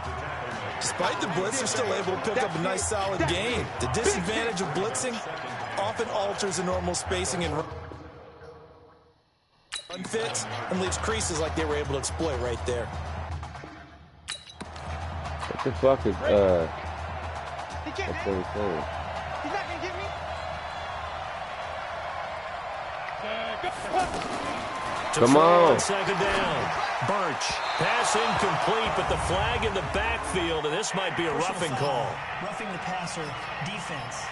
Despite the blitz, they're still able to pick up a nice, solid gain. The disadvantage of blitzing often alters the normal spacing and unfits and leaves creases like they were able to exploit right there. What the fuck is That's what I'm saying. He's not gonna get me. Come on. Second down. Birch. Pass incomplete, but the flag in the backfield, and this might be a roughing call. Roughing the passer defense.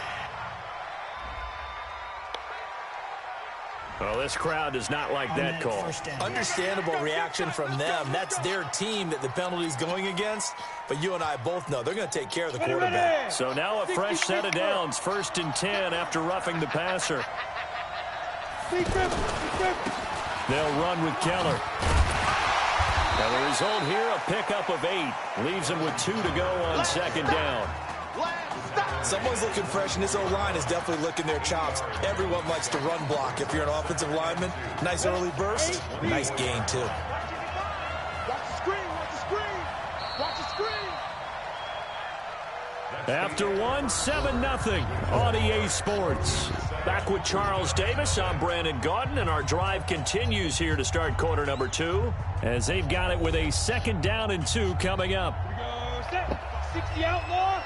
Well, this crowd does not like that call. Understandable reaction from them. That's their team that the penalty's going against. But you and I both know they're going to take care of the quarterback. So now a fresh set of downs. 1st and 10 after roughing the passer. They'll run with Keller. And the result here, a pickup of 8. Leaves them with 2 to go on 2nd down. Someone's looking fresh, and this O-line is definitely licking their chops. Everyone likes to run block. If you're an offensive lineman, nice early burst, nice gain, too. Watch the screen, watch the screen, watch the screen. After 1, 7-0 on EA Sports. Back with Charles Davis, I'm Brandon Gaudin, and our drive continues here to start quarter number 2, as they've got it with a 2nd down and 2 coming up. Here we go, set, 60 outlaw.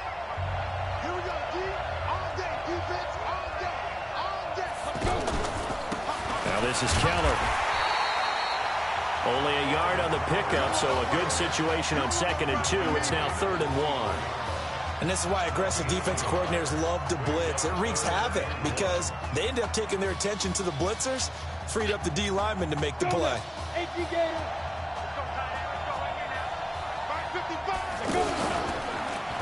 Here we go, D, all day, defense, all day, all day. Let's go. Now this is Keller. Only a yard on the pickup, so a good situation on 2nd and 2. It's now 3rd and 1. And this is why aggressive defensive coordinators love to blitz. It wreaks havoc because they end up taking their attention to the blitzers, freed up the D lineman to make the play.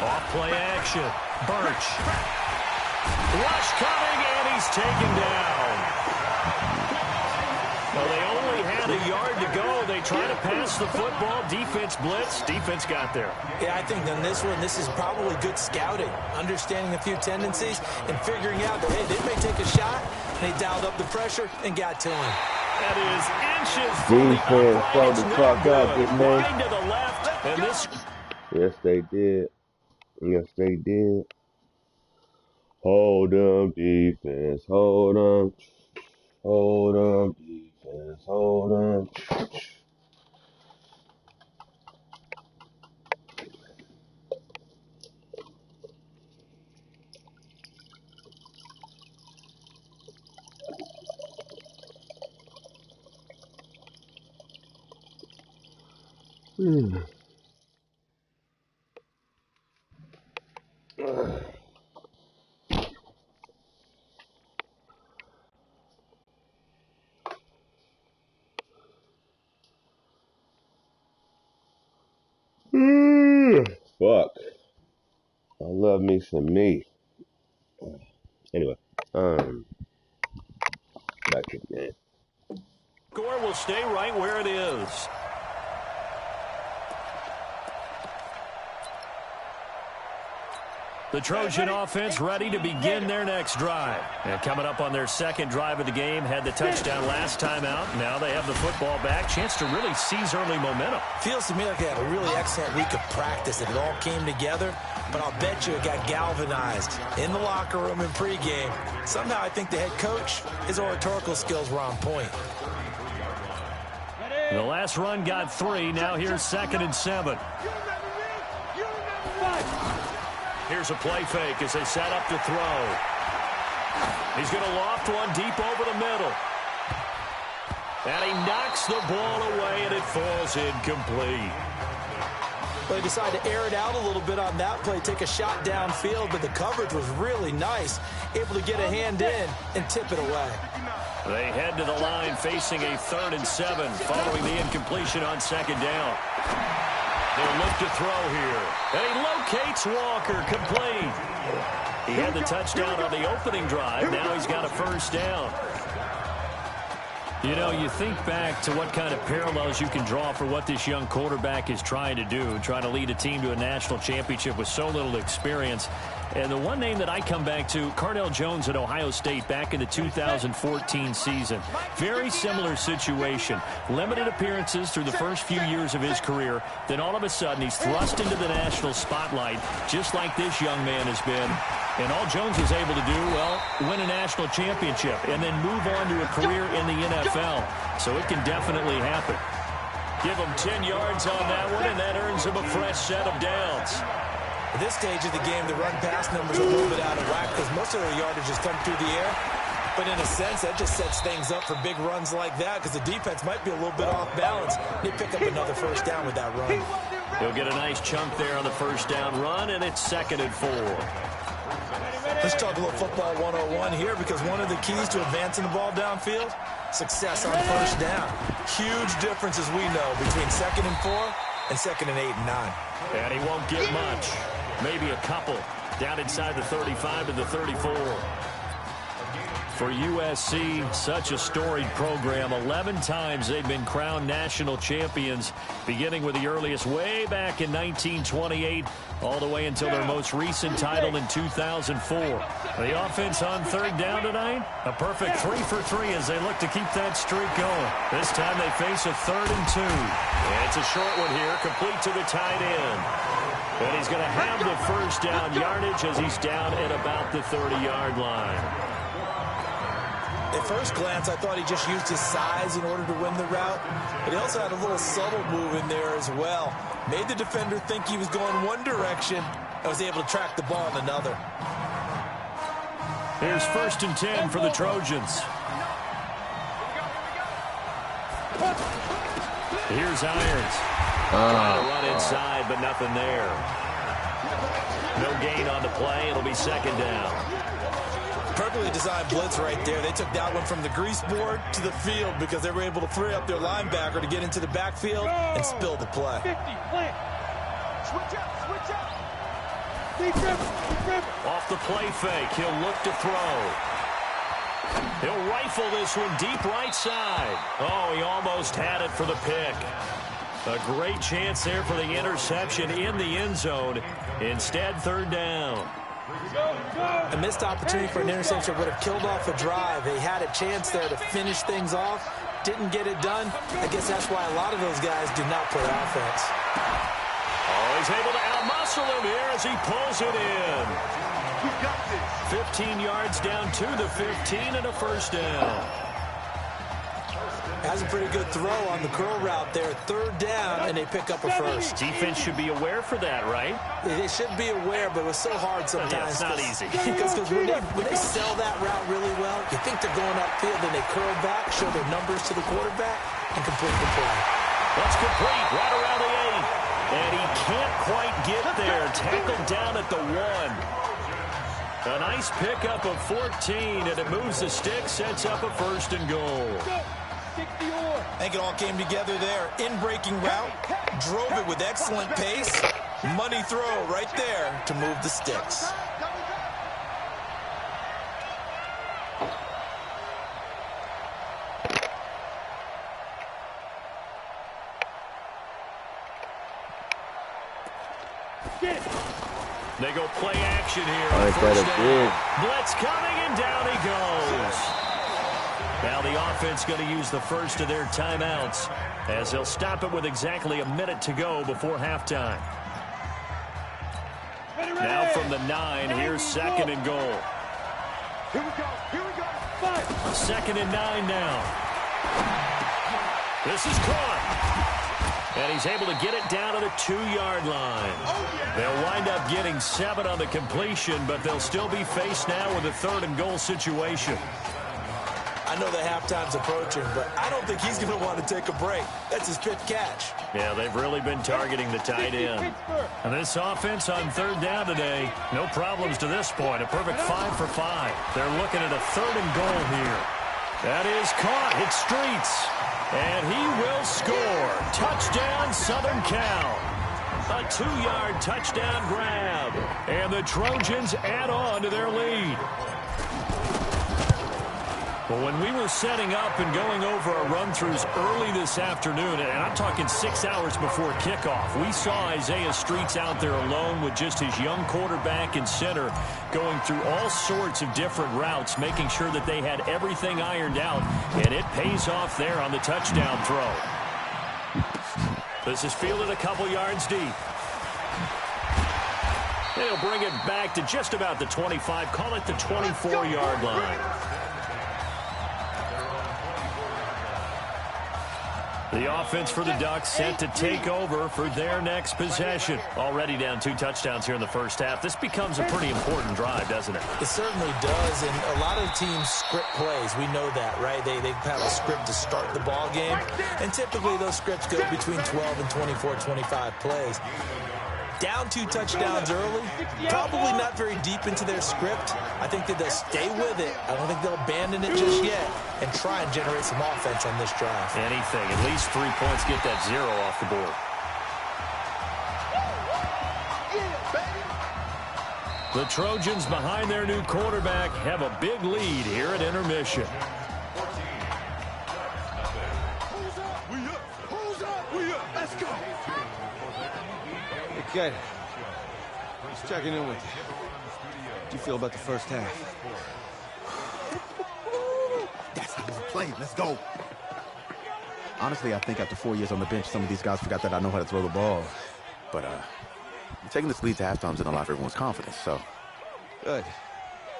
Off play action. Birch. Rush coming, and he's taken down. Well, they only had a yard to go. They try to pass the football. Defense blitz. Defense got there. Yeah, I think on this one, this is probably good scouting, understanding a few tendencies, and figuring out that, hey, they may take a shot. They dialed up the pressure and got to him. That is inches from the Defense throw the clock out, didn't they? Line to the left, and this... Yes, they did. Yes, they did. Hold them, defense. Hold them. Hold them, defense. Hold them. Fuck. I love me some me. Anyway, back to the game. Score will stay right where it is. The Trojan offense ready to begin their next drive. And coming up on their 2nd drive of the game, had the touchdown last time out. Now they have the football back. Chance to really seize early momentum. Feels to me like they had a really excellent week of practice and it all came together. But I'll bet you it got galvanized in the locker room in pregame. Somehow I think the head coach, his oratorical skills were on point. The last run got 3. Now here's 2nd and 7. Here's a play fake as they set up to throw. He's going to loft one deep over the middle. And he knocks the ball away, and it falls incomplete. Well, they decided to air it out a little bit on that play, take a shot downfield, but the coverage was really nice. Able to get a hand in and tip it away. They head to the line facing a 3rd and 7 following the incompletion on 2nd down. They'll look to throw here. And he locates Walker, complete. He had the touchdown on the opening drive. Now he's got a 1st down. You know, you think back to what kind of parallels you can draw for what this young quarterback is trying to do, trying to lead a team to a national championship with so little experience. And the one name that I come back to, Cardell Jones at Ohio State back in the 2014 season. Very similar situation. Limited appearances through the first few years of his career. Then all of a sudden, he's thrust into the national spotlight, just like this young man has been. And all Jones was able to do, well, win a national championship and then move on to a career in the NFL. So it can definitely happen. Give him 10 yards on that one, and that earns him a fresh set of downs. At this stage of the game, the run-pass numbers are a little bit out of whack because most of their yardage has come through the air. But in a sense, that just sets things up for big runs like that because the defense might be a little bit off balance. They pick up another first down with that run. He'll get a nice chunk there on the first down run, and it's 2nd and 4. Let's talk a little football 101 here because one of the keys to advancing the ball downfield, success on first down. Huge difference, as we know, between 2nd and 4 and 2nd and 8 and 9. And he won't get much. Maybe a couple. Down inside the 35 to the 34. For USC, such a storied program. 11 times they've been crowned national champions, beginning with the earliest way back in 1928, all the way until their most recent title in 2004. The offense on 3rd down tonight, a perfect 3 for 3 as they look to keep that streak going. This time they face a 3rd and 2. And it's a short one here, complete to the tight end. And he's going to have the first down yardage as he's down at about the 30-yard line. At first glance, I thought he just used his size in order to win the route, but he also had a little subtle move in there as well. Made the defender think he was going one direction and was able to track the ball in another. Here's 1st and 10 for the Trojans. Here's Irons. Trying to run inside, but nothing there. No gain on the play. It'll be 2nd down. Perfectly designed blitz right there. They took that one from the grease board to the field because they were able to free up their linebacker to get into the backfield and spill the play. 50, plant. Switch up. Deep river. Off the play fake, he'll look to throw. He'll rifle this one deep right side. Oh, he almost had it for the pick. A great chance there for the interception in the end zone. Instead, 3rd down. A missed opportunity for an interception would have killed off a drive. They had a chance there to finish things off. Didn't get it done. I guess that's why a lot of those guys do not play offense. Oh, he's able to outmuscle him here as he pulls it in. 15 yards down to the 15 and a first down. Has a pretty good throw on the curl route there. 3rd down, and they pick up a first. Defense should be aware for that, right? They should be aware, but it's so hard sometimes. Yeah, it's not easy. Because when they sell that route really well, you think they're going upfield, then they curl back, show their numbers to the quarterback, and complete the play. That's complete, right around the 8. And he can't quite get there. Tackled down at the 1. A nice pickup of 14, and it moves the stick, sets up a 1st and goal. I think it all came together there. In-breaking route, drove it with excellent pace. Money throw right there to move the sticks. They go play action here. Blitz coming, and down he goes. Now the offense going to use the first of their timeouts as they'll stop it with exactly a minute to go before halftime. Now from the 9, here's 2nd and goal. Here we go. 2nd and 9 now. This is caught. And he's able to get it down to the 2-yard line. They'll wind up getting 7 on the completion, but they'll still be faced now with a 3rd and goal situation. I know that halftime's approaching, but I don't think he's going to want to take a break. That's his fifth catch. Yeah, they've really been targeting the tight end. And this offense on 3rd down today, no problems to this point. A perfect 5 for 5. They're looking at a 3rd and goal here. That is caught. Hit Streets. And he will score. Touchdown, Southern Cal. A 2-yard touchdown grab. And the Trojans add on to their lead. Well, when we were setting up and going over our run-throughs early this afternoon, and I'm talking 6 hours before kickoff, we saw Isaiah Streets out there alone with just his young quarterback and center going through all sorts of different routes, making sure that they had everything ironed out, and it pays off there on the touchdown throw. This is fielded a couple yards deep. And he'll bring it back to just about the 25, call it the 24-yard line. The offense for the Ducks set to take over for their next possession. Already down 2 touchdowns here in the first half. This becomes a pretty important drive, doesn't it? It certainly does, and a lot of teams script plays. We know that, right? They have a script to start the ball game, and typically those scripts go between 12 and 24, 25 plays. Down 2 touchdowns early, probably not very deep into their script. I think that they'll stay with it. I don't think they'll abandon it just yet and try and generate some offense on this drive. Anything. At least 3 points, get that 0 off the board. The Trojans behind their new quarterback have a big lead here at intermission. Let's go. Okay. Just checking in with you. How do you feel about the first half? That's how we play. Let's go. Honestly, I think after 4 years on the bench, some of these guys forgot that I know how to throw the ball. But taking this lead to halftime is going to lock everyone's confidence, so. Good.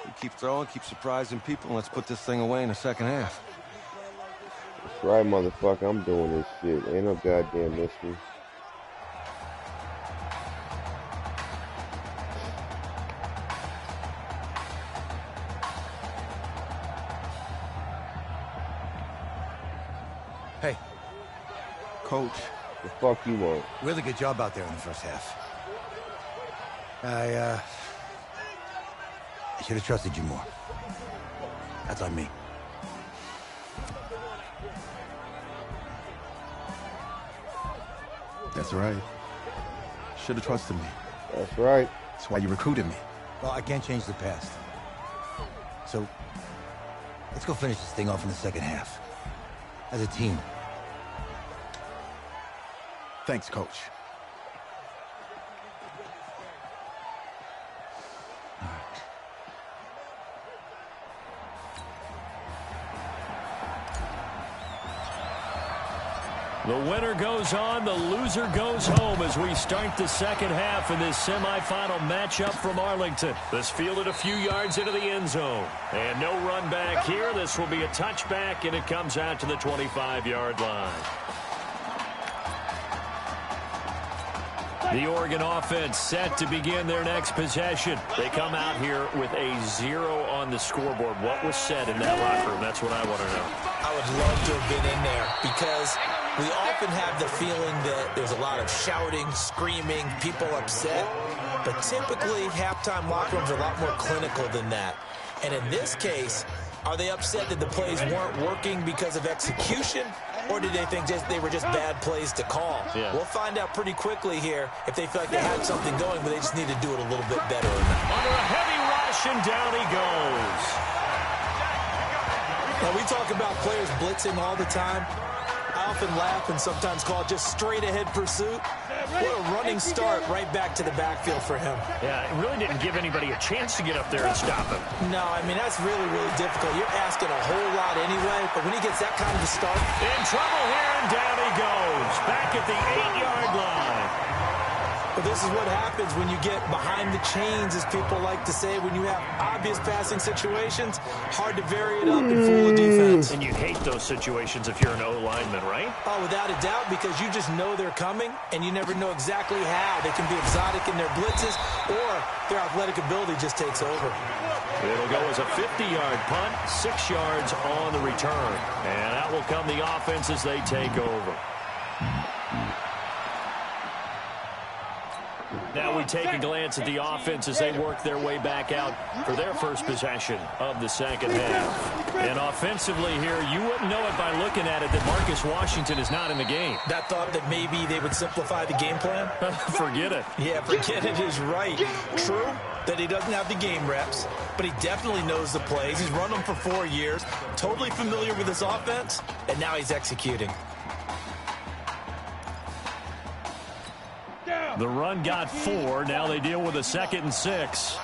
You keep throwing, keep surprising people, and let's put this thing away in the second half. That's right, motherfucker. I'm doing this shit. Ain't no goddamn mystery. Hey. Coach. The fuck you want? Really good job out there in the first half. I should have trusted you more. That's on me. That's right. Should have trusted me. That's right. That's why you recruited me. Well, I can't change the past. So, let's go finish this thing off in the second half. As a team. Thanks, Coach. The winner goes on, the loser goes home as we start the second half in this semifinal matchup from Arlington. This fielded a few yards into the end zone. And no run back here. This will be a touchback, and it comes out to the 25-yard line. The Oregon offense set to begin their next possession. They come out here with a 0 on the scoreboard. What was said in that locker room? That's what I want to know. I would love to have been in there because we often have the feeling that there's a lot of shouting, screaming, people upset. But typically, halftime locker rooms are a lot more clinical than that. And in this case, are they upset that the plays weren't working because of execution? Or did they think they were just bad plays to call? Yeah. We'll find out pretty quickly here if they feel like they had something going, but they just need to do it a little bit better or not. Under a heavy rush, and down he goes. Now, we talk about players blitzing all the time. I often laugh and sometimes call it just straight-ahead pursuit. What a running start right back to the backfield for him. Yeah, it really didn't give anybody a chance to get up there and stop him. No, I mean, that's really, really difficult. You're asking a whole lot anyway, but when he gets that kind of a start. In trouble here, and down he goes. Back at the 8-yard line. But this is what happens when you get behind the chains, as people like to say, when you have obvious passing situations, hard to vary it up and fool the defense. And you hate those situations if you're an O-lineman, right? Oh, without a doubt, because you just know they're coming, and you never know exactly how. They can be exotic in their blitzes, or their athletic ability just takes over. It'll go as a 50-yard punt, 6 yards on the return. And out will come the offense as they take over. Now we take a glance at the offense as they work their way back out for their first possession of the second half. And offensively here, you wouldn't know it by looking at it that Marcus Washington is not in the game. That thought that maybe they would simplify the game plan? Forget it. Yeah, forget it is right. True that he doesn't have the game reps, but he definitely knows the plays. He's run them for 4 years, totally familiar with his offense, and now he's executing. The run got 4. Now they deal with a 2nd and 6.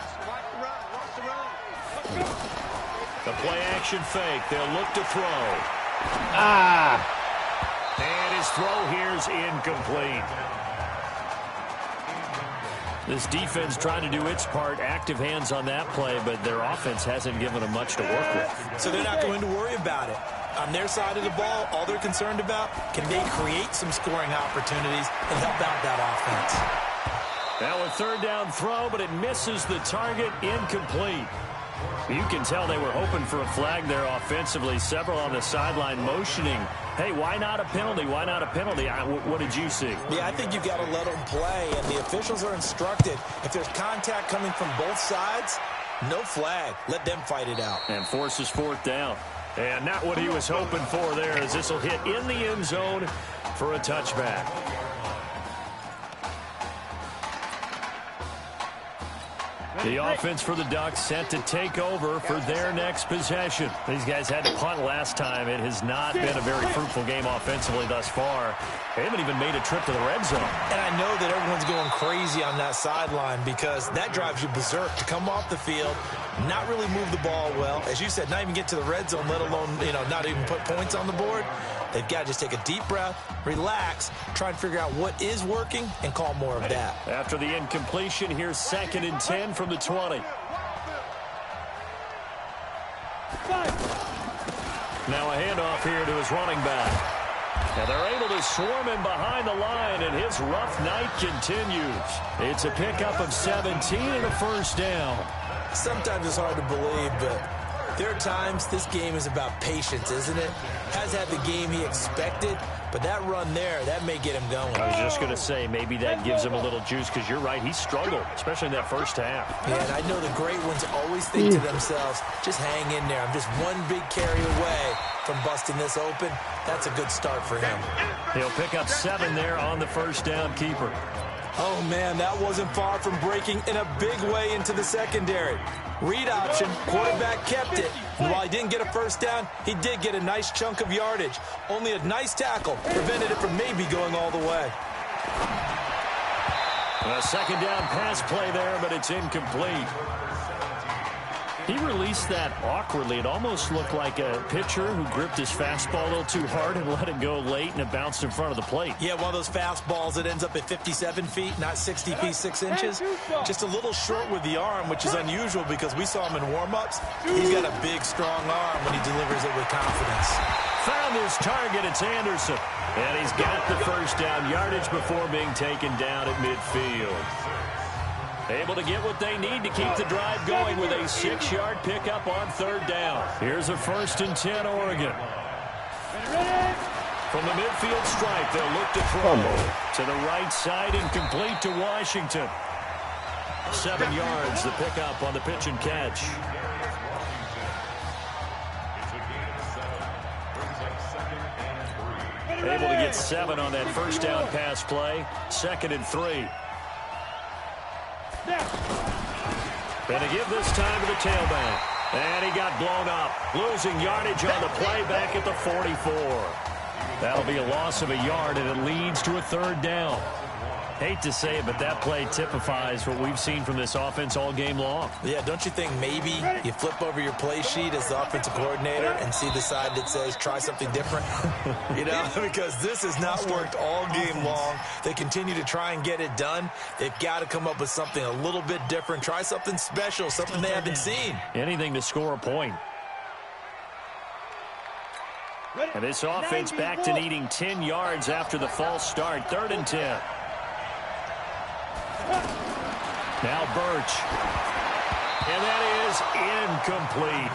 The play action fake. They'll look to throw. And his throw here's incomplete. This defense trying to do its part, active hands on that play, but their offense hasn't given them much to work with. So they're not going to worry about it. on their side of the ball, all they're concerned about, can they create some scoring opportunities and help out that offense? Now a third down throw, but it misses the target, incomplete. You can tell they were hoping for a flag there offensively. Several on the sideline motioning, hey, why not a penalty? Why not a penalty? What did you see? Yeah, I think you've got to let them play, and the officials are instructed. If there's contact coming from both sides, no flag. Let them fight it out. And forces fourth down. And not what he was hoping for there, as this will hit in the end zone for a touchback. The offense for the Ducks set to take over for their next possession. These guys had to punt last time. It has not been a very fruitful game offensively thus far. They haven't even made a trip to the red zone. And I know that everyone's going crazy on that sideline because that drives you berserk to come off the field, not really move the ball well. As you said, not even get to the red zone, let alone, not even put points on the board. They've got to just take a deep breath, relax, try and figure out what is working, and call more of that. After the incompletion, here's 2nd and 10 from the 20. Now a handoff here to his running back. And they're able to swarm him behind the line, and his rough night continues. It's a pickup of 17 and a first down. Sometimes it's hard to believe, but there are times this game is about patience, isn't it? Has had the game he expected, but that run there, that may get him going. I was just going to say, maybe that gives him a little juice, because you're right, he struggled, especially in that first half. Yeah, and I know the great ones always think to themselves, just hang in there. I'm just one big carry away from busting this open. That's a good start for him. He'll pick up 7 there on the first down keeper. Oh, man, that wasn't far from breaking in a big way into the secondary. Read option, quarterback kept it. And while he didn't get a first down, he did get a nice chunk of yardage. Only a nice tackle prevented it from maybe going all the way. A second down pass play there, but it's incomplete. He released that awkwardly. It almost looked like a pitcher who gripped his fastball a little too hard and let it go late, and it bounced in front of the plate. Yeah, one of those fastballs that ends up at 57 feet, not 60 feet 6 inches. Just a little short with the arm, which is unusual because we saw him in warm-ups. He's got a big, strong arm when he delivers it with confidence. Found his target. It's Anderson. And he's got the first down yardage before being taken down at midfield. Able to get what they need to keep the drive going with a 6-yard pickup on third down. Here's a 1st and 10 Oregon. From the midfield stripe, they'll look to throw to the right side and complete to Washington. 7 yards, the pickup on the pitch and catch. Able to get 7 on that first down pass play. 2nd and 3. And to give this time to the tailback. And he got blown up. Losing yardage on the play back at the 44. That'll be a loss of a yard, and it leads to a 3rd down. Hate to say it, but that play typifies what we've seen from this offense all game long. Yeah, don't you think maybe you flip over your play sheet as the offensive coordinator and see the side that says try something different? Because this has not worked all game long. They continue to try and get it done. They've got to come up with something a little bit different. Try something special, something they haven't seen. Anything to score a point. And this offense back to needing 10 yards after the false start. 3rd and 10. Now Birch. And that is incomplete.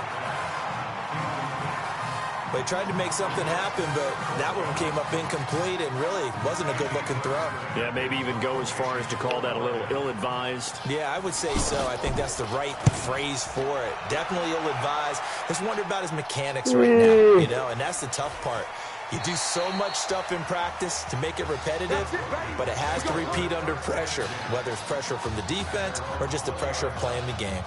They tried to make something happen, but that one came up incomplete and really wasn't a good-looking throw. Yeah, maybe even go as far as to call that a little ill-advised. Yeah, I would say so. I think that's the right phrase for it. Definitely ill-advised. Just wonder about his mechanics right now, and that's the tough part. You do so much stuff in practice to make it repetitive, but it has to repeat under pressure, whether it's pressure from the defense or just the pressure of playing the game.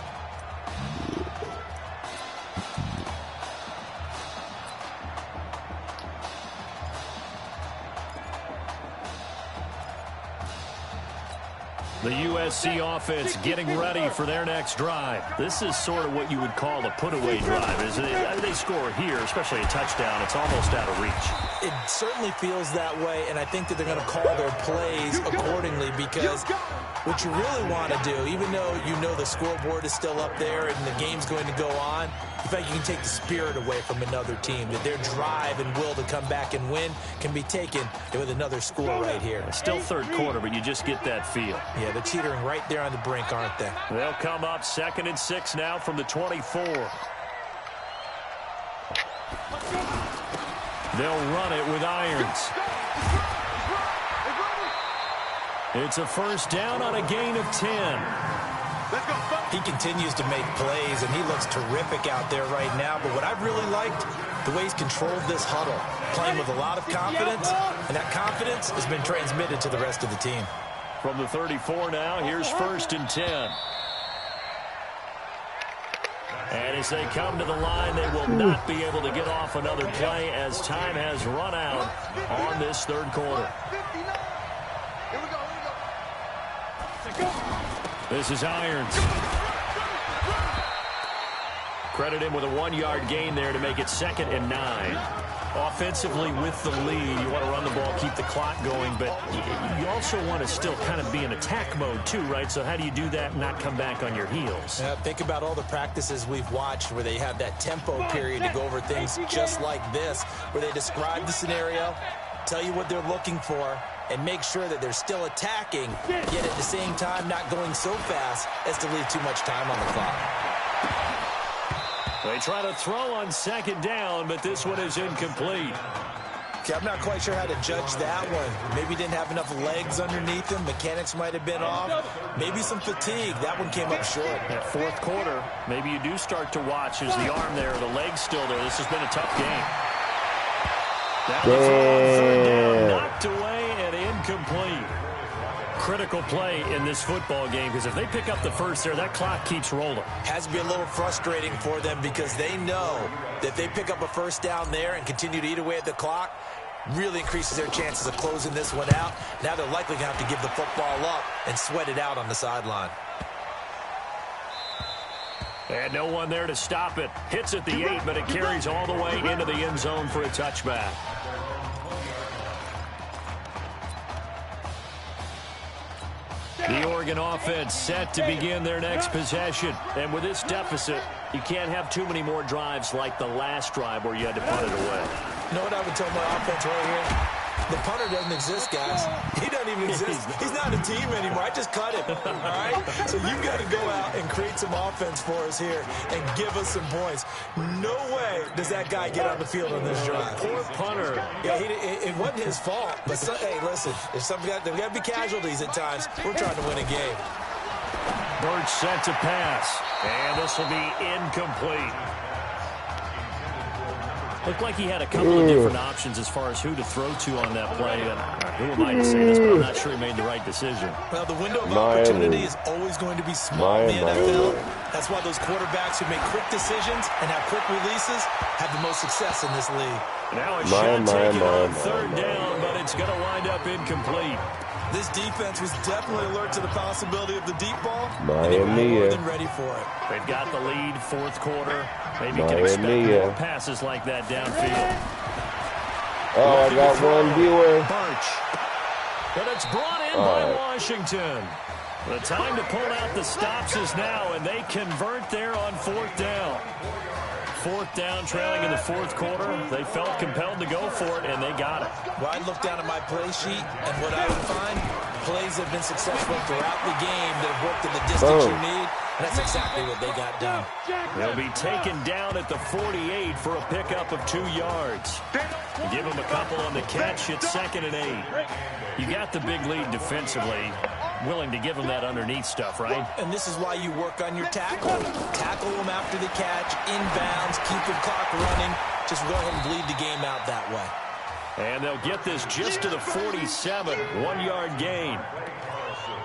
The USC offense getting ready for their next drive. This is sort of what you would call a put-away drive. As they score here, especially a touchdown, it's almost out of reach. It certainly feels that way, and I think that they're going to call their plays accordingly, because what you really want to do, even though you know the scoreboard is still up there and the game's going to go on, in fact, you can take the spirit away from another team, that their drive and will to come back and win can be taken with another score right here. Still third quarter, but you just get that feel. Yeah, they're teetering right there on the brink, aren't they? They'll come up 2nd and 6 now from the 24. They'll run it with Irons. It's a first down on a gain of 10. He continues to make plays, and he looks terrific out there right now. But what I've really liked, the way he's controlled this huddle, playing with a lot of confidence, and that confidence has been transmitted to the rest of the team. From the 34 now, here's 1st and 10. And as they come to the line, they will not be able to get off another play as time has run out on this third quarter. This is Irons. Credit him with a 1-yard gain there to make it 2nd and 9. Offensively with the lead, you want to run the ball, keep the clock going, but you also want to still kind of be in attack mode too, right? So how do you do that and not come back on your heels? Think about all the practices we've watched where they have that tempo period to go over things just like this, where they describe the scenario, tell you what they're looking for, and make sure that they're still attacking, yet at the same time not going so fast as to leave too much time on the clock. They try to throw on 2nd down, but this one is incomplete. Okay, I'm not quite sure how to judge that one. Maybe didn't have enough legs underneath him. Mechanics might have been off. Maybe some fatigue. That one came up short. At 4th quarter, maybe you do start to watch as the arm there, the leg's still there. This has been a tough game. Down the throw on 3rd down, knocked away and incomplete. Critical play in this football game, because if they pick up the first there, that clock keeps rolling. Has to be a little frustrating for them, because they know that if they pick up a first down there and continue to eat away at the clock, really increases their chances of closing this one out. Now they're likely going to have to give the football up and sweat it out on the sideline. And no one there to stop it. Hits at the 8, but it carries all the way into the end zone for a touchback. The Oregon offense set to begin their next possession. And with this deficit, you can't have too many more drives like the last drive where you had to punt it away. You know what I would tell my offense right here? The punter doesn't exist, guys. He doesn't even exist. He's not a team anymore. I just cut him, all right? So you've got to go out and create some offense for us here and give us some points. No way does that guy get on the field on this drive. Poor punter. Yeah, it wasn't his fault. But, hey, listen, there's got to be casualties at times. We're trying to win a game. Birch set to pass, and this will be incomplete. Looked like he had a couple of different options as far as who to throw to on that play. And who am I to say this, but I'm not sure he made the right decision. Well, the window of opportunity is always going to be small in the NFL. That's why those quarterbacks who make quick decisions and have quick releases have the most success in this league. Now a shot taken on 3rd down, but it's going to wind up incomplete. This defense was definitely alert to the possibility of the deep ball. Miami, and they were more than ready for it. They've got the lead, 4th quarter. Maybe can expect more passes like that downfield. Oh, I got one viewer. Birch. But it's brought in by Washington. The time to pull out the stops is now, and they convert there on 4th down. 4th down, trailing in the 4th quarter. They felt compelled to go for it, and they got it. Well, I look down at my play sheet, and what I would find, plays have been successful throughout the game that have worked in the distance you need, and that's exactly what they got done. They'll be taken down at the 48 for a pickup of 2 yards. Give them a couple on the catch. It's 2nd and 8. You got the big lead defensively. Willing to give them that underneath stuff, right? And this is why you work on your tackle. Tackle them after the catch, inbounds, keep the clock running. Just go ahead and bleed the game out that way. And they'll get this just to the 47, 1-yard gain.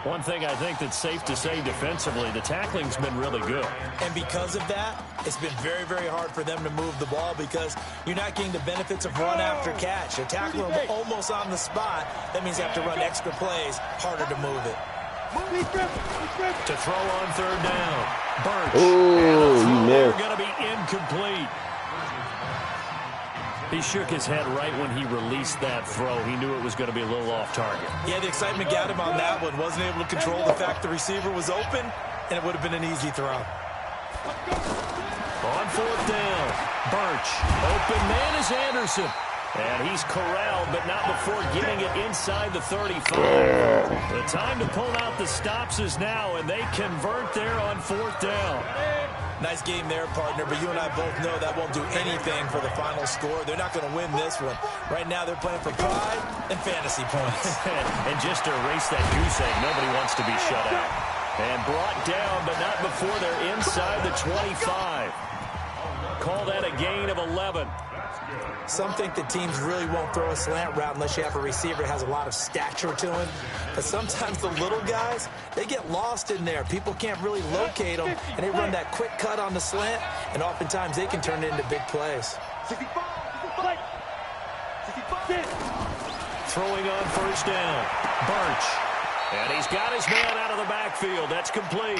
One thing I think that's safe to say defensively, the tackling's been really good. And because of that, it's been very, very hard for them to move the ball because you're not getting the benefits of run after catch. You're tackling them almost on the spot. That means you have to run extra plays, harder to move it. To throw on third down. Birch. Ooh, you missed. Going to be incomplete. He shook his head right when he released that throw. He knew it was going to be a little off target. Yeah, the excitement got him on that one. Wasn't able to control the fact the receiver was open, and it would have been an easy throw. On fourth down, Birch. Open man is Anderson. And he's corralled, but not before getting it inside the 35. The time to pull out the stops is now, and they convert there on fourth down. Nice game there, partner, but you and I both know that won't do anything for the final score. They're not going to win this one. Right now, they're playing for pride and fantasy points. And just to erase that goose egg, nobody wants to be shut out. And brought down, but not before they're inside the 25. Call that a gain of 11. Some think that teams really won't throw a slant route unless you have a receiver that has a lot of stature to him. But sometimes the little guys, they get lost in there. People can't really locate them, and they run that quick cut on the slant, and oftentimes they can turn it into big plays. Throwing on first down, Birch. And he's got his man out of the backfield. That's complete.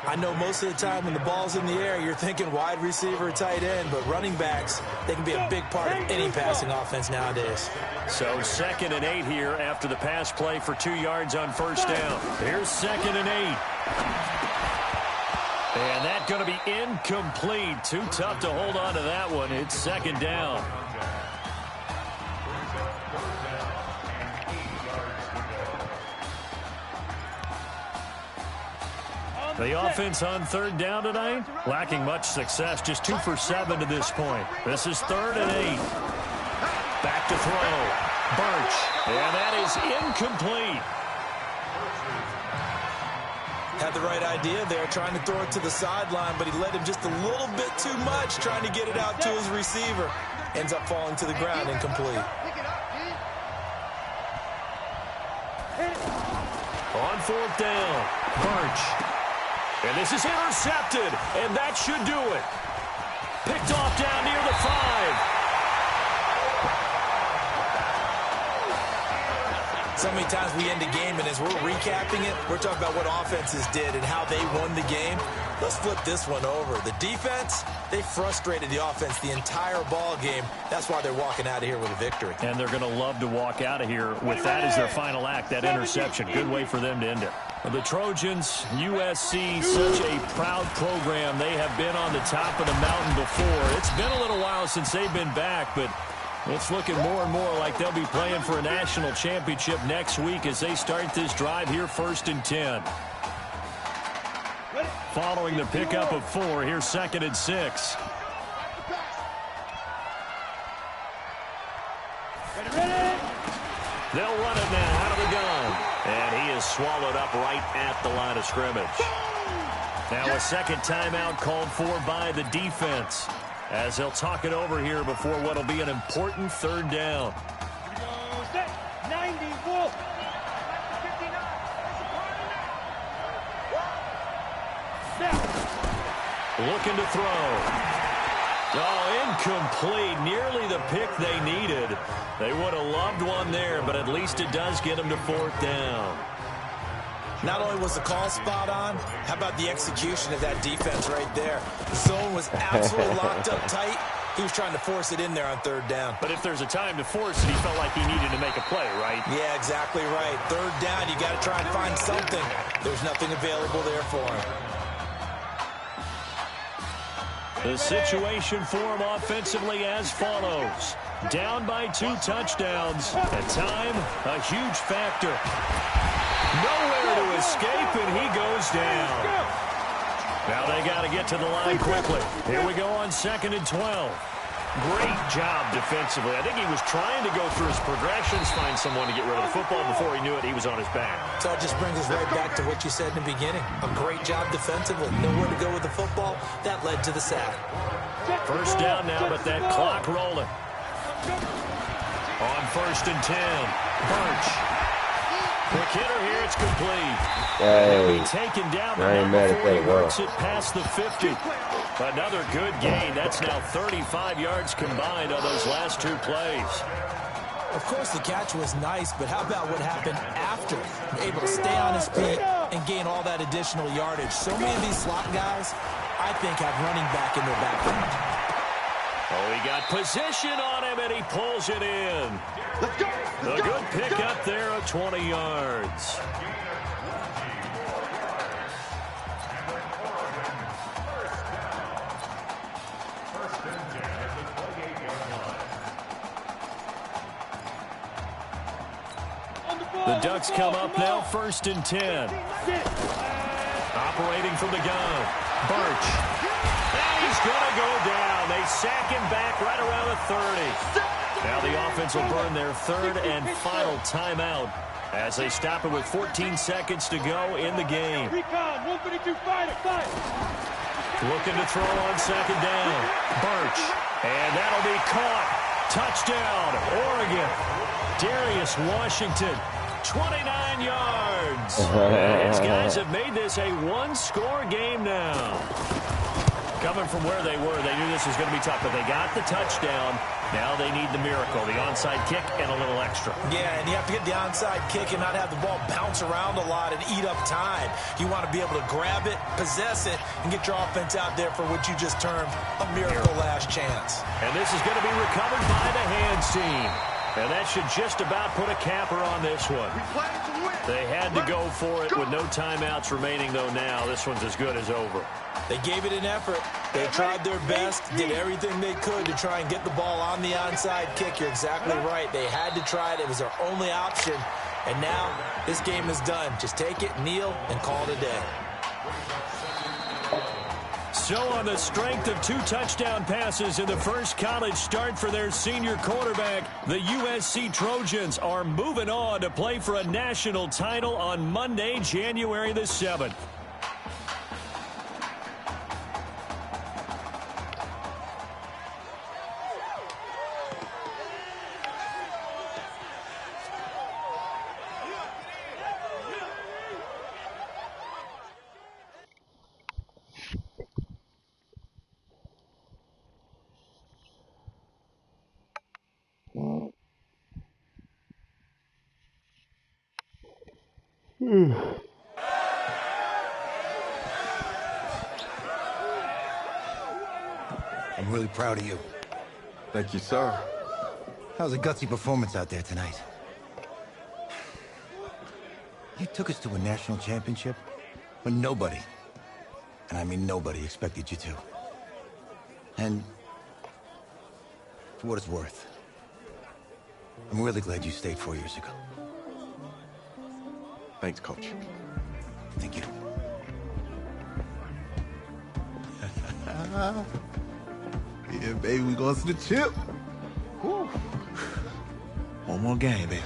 I know most of the time when the ball's in the air, you're thinking wide receiver or tight end, but running backs, they can be a big part of any passing offense nowadays. So 2nd and 8 here after the pass play for 2 yards on first down. Here's 2nd and 8. And that's going to be incomplete. Too tough to hold on to that one. It's 2nd down. The offense on third down tonight, lacking much success, just 2 for 7 to this point. This is 3rd and 8. Back to throw. Birch. And that is incomplete. Had the right idea there, trying to throw it to the sideline, but he led him just a little bit too much, trying to get it out to his receiver. Ends up falling to the ground, incomplete. On fourth down, Birch. And this is intercepted, and that should do it. Picked off down near the 5. So many times we end a game, and as we're recapping it, we're talking about what offenses did and how they won the game. Let's flip this one over. The defense, they frustrated the offense the entire ball game. That's why they're walking out of here with a victory. And they're going to love to walk out of here with that as their final act, that interception. Good way for them to end it. The Trojans, USC, such a proud program. They have been on the top of the mountain before. It's been a little while since they've been back, but it's looking more and more like they'll be playing for a national championship next week as they start this drive here 1st and 10. Following the pickup of 4, here's 2nd and 6. They'll run it now out of the gun. And he is swallowed up right at the line of scrimmage. Now a 2nd timeout called for by the defense, as they'll talk it over here before what will be an important 3rd down. 90 Wolf. Looking to throw. Oh, incomplete. Nearly the pick they needed. They would have loved one there, but at least it does get them to 4th down. Not only was the call spot on, how about the execution of that defense right there? The zone was absolutely locked up tight. He was trying to force it in there on 3rd down. But if there's a time to force it, he felt like he needed to make a play, right? Yeah, exactly right. 3rd down, you got to try and find something. There's nothing available there for him. The situation for him offensively as follows. Down by 2 touchdowns. At time, a huge factor. Nowhere to escape, and he goes down. Now they got to get to the line quickly. Here we go on 2nd and 12. Great job defensively. I think he was trying to go through his progressions, find someone to get rid of the football. Before he knew it, he was on his back. So it just brings us right back to what you said in the beginning. A great job defensively. Nowhere to go with the football. That led to the sack. 1st down now, but that clock rolling. On 1st and 10, Birch. Quick hitter here, it's complete. He'll be taken down, but not before he works it past the 50. Another good gain. That's now 35 yards combined on those last 2 plays. Of course, the catch was nice, but how about what happened after? Able to stay on his feet and gain all that additional yardage. So many of these slot guys, I think, have running back in their background. Oh, he got position on him, and he pulls it in. Let's go. A good pickup there of 20 yards. The Ducks come up now, 1st and 10. Operating from the gun. Birch. And he's going to go down. They sack him back right around the 30. Now the offense will burn their 3rd and final timeout as they stop it with 14 seconds to go in the game. Looking to throw on 2nd down. Birch. And that'll be caught. Touchdown, Oregon. Darius Washington. 29 yards. These guys have made this a one-score game now. Coming from where they were, they knew this was going to be tough, but they got the touchdown. Now they need the miracle, the onside kick and a little extra. Yeah, and you have to get the onside kick and not have the ball bounce around a lot and eat up time. You want to be able to grab it, possess it, and get your offense out there for what you just termed a miracle last chance. And this is going to be recovered by the hands team. And that should just about put a capper on this one. They had to go for it with no timeouts remaining, though now. This one's as good as over. They gave it an effort. They tried their best, did everything they could to try and get the ball on the onside kick. You're exactly right. They had to try it. It was their only option. And now this game is done. Just take it, kneel, and call it a day. So on the strength of 2 touchdown passes in the first college start for their senior quarterback, the USC Trojans are moving on to play for a national title on Monday, January the 7th. I'm really proud of you. Thank you, sir. That was a gutsy performance out there tonight. You took us to a national championship when nobody, and I mean nobody, expected you to. And for what it's worth, I'm really glad you stayed 4 years ago. Thanks, Coach. Thank you. Yeah, baby, we going to the chip. Woo. One more game, baby.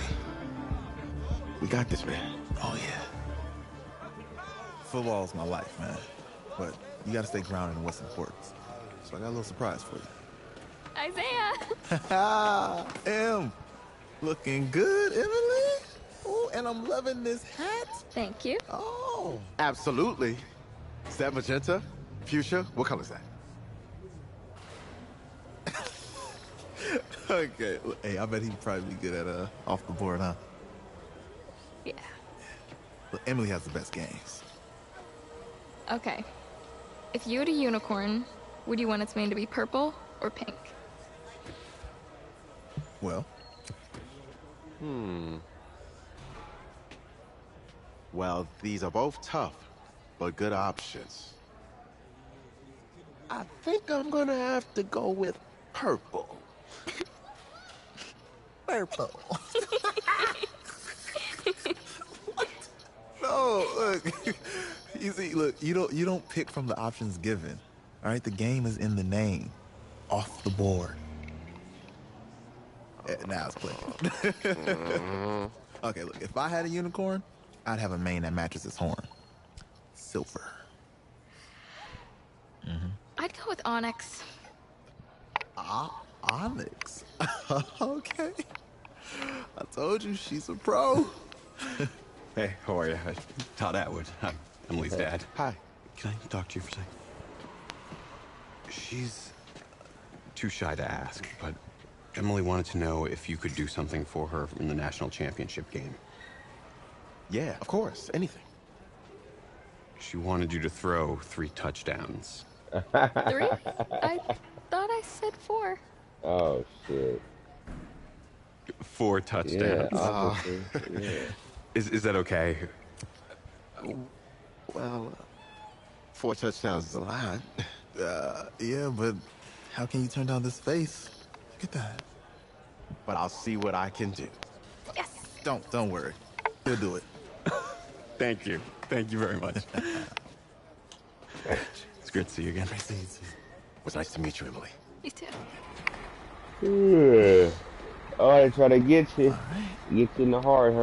We got this, man. Oh, yeah. Football's my life, man. But you got to stay grounded in what's important. So I got a little surprise for you. Isaiah! Em, looking good, Emily. Oh, and I'm loving this hat. Thank you. Oh. Absolutely. Is that magenta? Fuchsia? What color is that? Okay. Hey, I bet he'd probably be good at off the board, huh? Yeah. Look, Emily has the best games. Okay. If you had a unicorn, would you want its mane to be purple or pink? Well. Well, these are both tough, but good options. I think I'm gonna have to go with purple. Purple. No, look. You see, look, you don't pick from the options given. All right, the game is in the name. Off the board. Now it's clicking. Okay, look, if I had a unicorn, I'd have a mane that matches its horn. Silver. I'd go with onyx. Onyx. Okay. I told you she's a pro. Hey, how are you? Todd Atwood. I'm Emily's dad. Hi. Can I talk to you for a second? She's too shy to ask, but Emily wanted to know if you could do something for her in the national championship game. Yeah, of course. Anything. She wanted you to throw 3 touchdowns. 3? I thought I said 4. Oh, shit. 4 touchdowns. Yeah, yeah. Is that okay? Well, 4 touchdowns is a lot. Yeah, but how can you turn down this face? Look at that. But I'll see what I can do. Yes. Don't worry. He'll do it. Thank you. Thank you very much. It's great to see you again. Nice to meet you. It was nice to meet you, Emily. You too. Yeah. Oh, they try to get you. Right. Get you in the heart,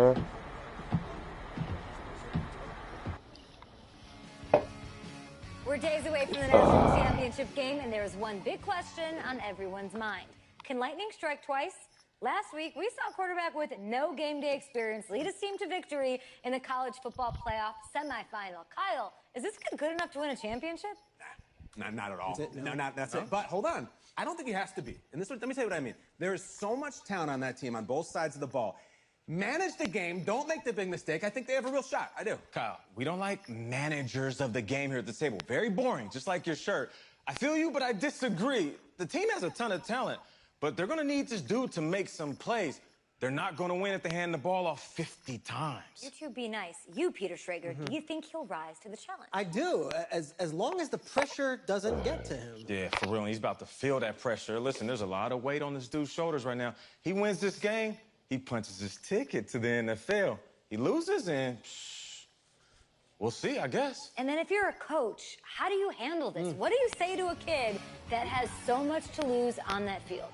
huh? We're days away from the national championship game, and there is one big question on everyone's mind. Can lightning strike twice? Last week, we saw a quarterback with no game day experience lead his team to victory in the college football playoff semifinal. Kyle, is this kid good enough to win a championship? Not at all. That's it. But hold on. I don't think he has to be. And let me tell you what I mean. There is so much talent on that team on both sides of the ball. Manage the game. Don't make the big mistake. I think they have a real shot. I do. Kyle, we don't like managers of the game here at the table. Very boring, just like your shirt. I feel you, but I disagree. The team has a ton of talent, but they're going to need this dude to make some plays. They're not going to win if they hand the ball off 50 times. You two be nice. You, Peter Schrager, do you think he'll rise to the challenge? I do, as long as the pressure doesn't get to him. Yeah, for real. And he's about to feel that pressure. Listen, there's a lot of weight on this dude's shoulders right now. He wins this game, he punches his ticket to the NFL. He loses, and we'll see, I guess. And then if you're a coach, how do you handle this? What do you say to a kid that has so much to lose on that field?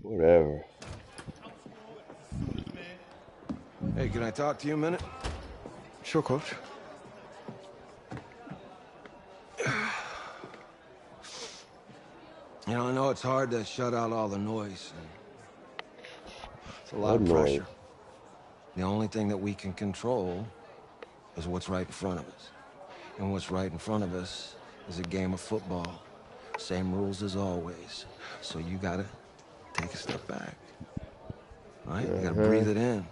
Whatever. Hey, can I talk to you a minute? Sure, Coach. You know, I know it's hard to shut out all the noise. It's a lot of What noise? pressure. The only thing that we can control is what's right in front of us. And what's right in front of us is a game of football. Same rules as always. So you gotta take a step back. All right? You gotta breathe it in.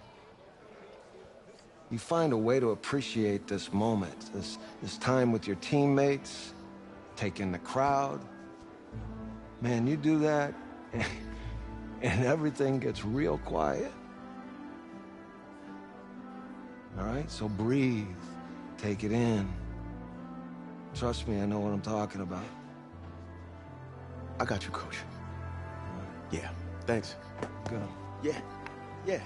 You find a way to appreciate this moment, this time with your teammates, take in the crowd. Man, you do that, and everything gets real quiet. All right? So breathe. Take it in. Trust me, I know what I'm talking about. I got you, Coach. Yeah, thanks. Good. Yeah.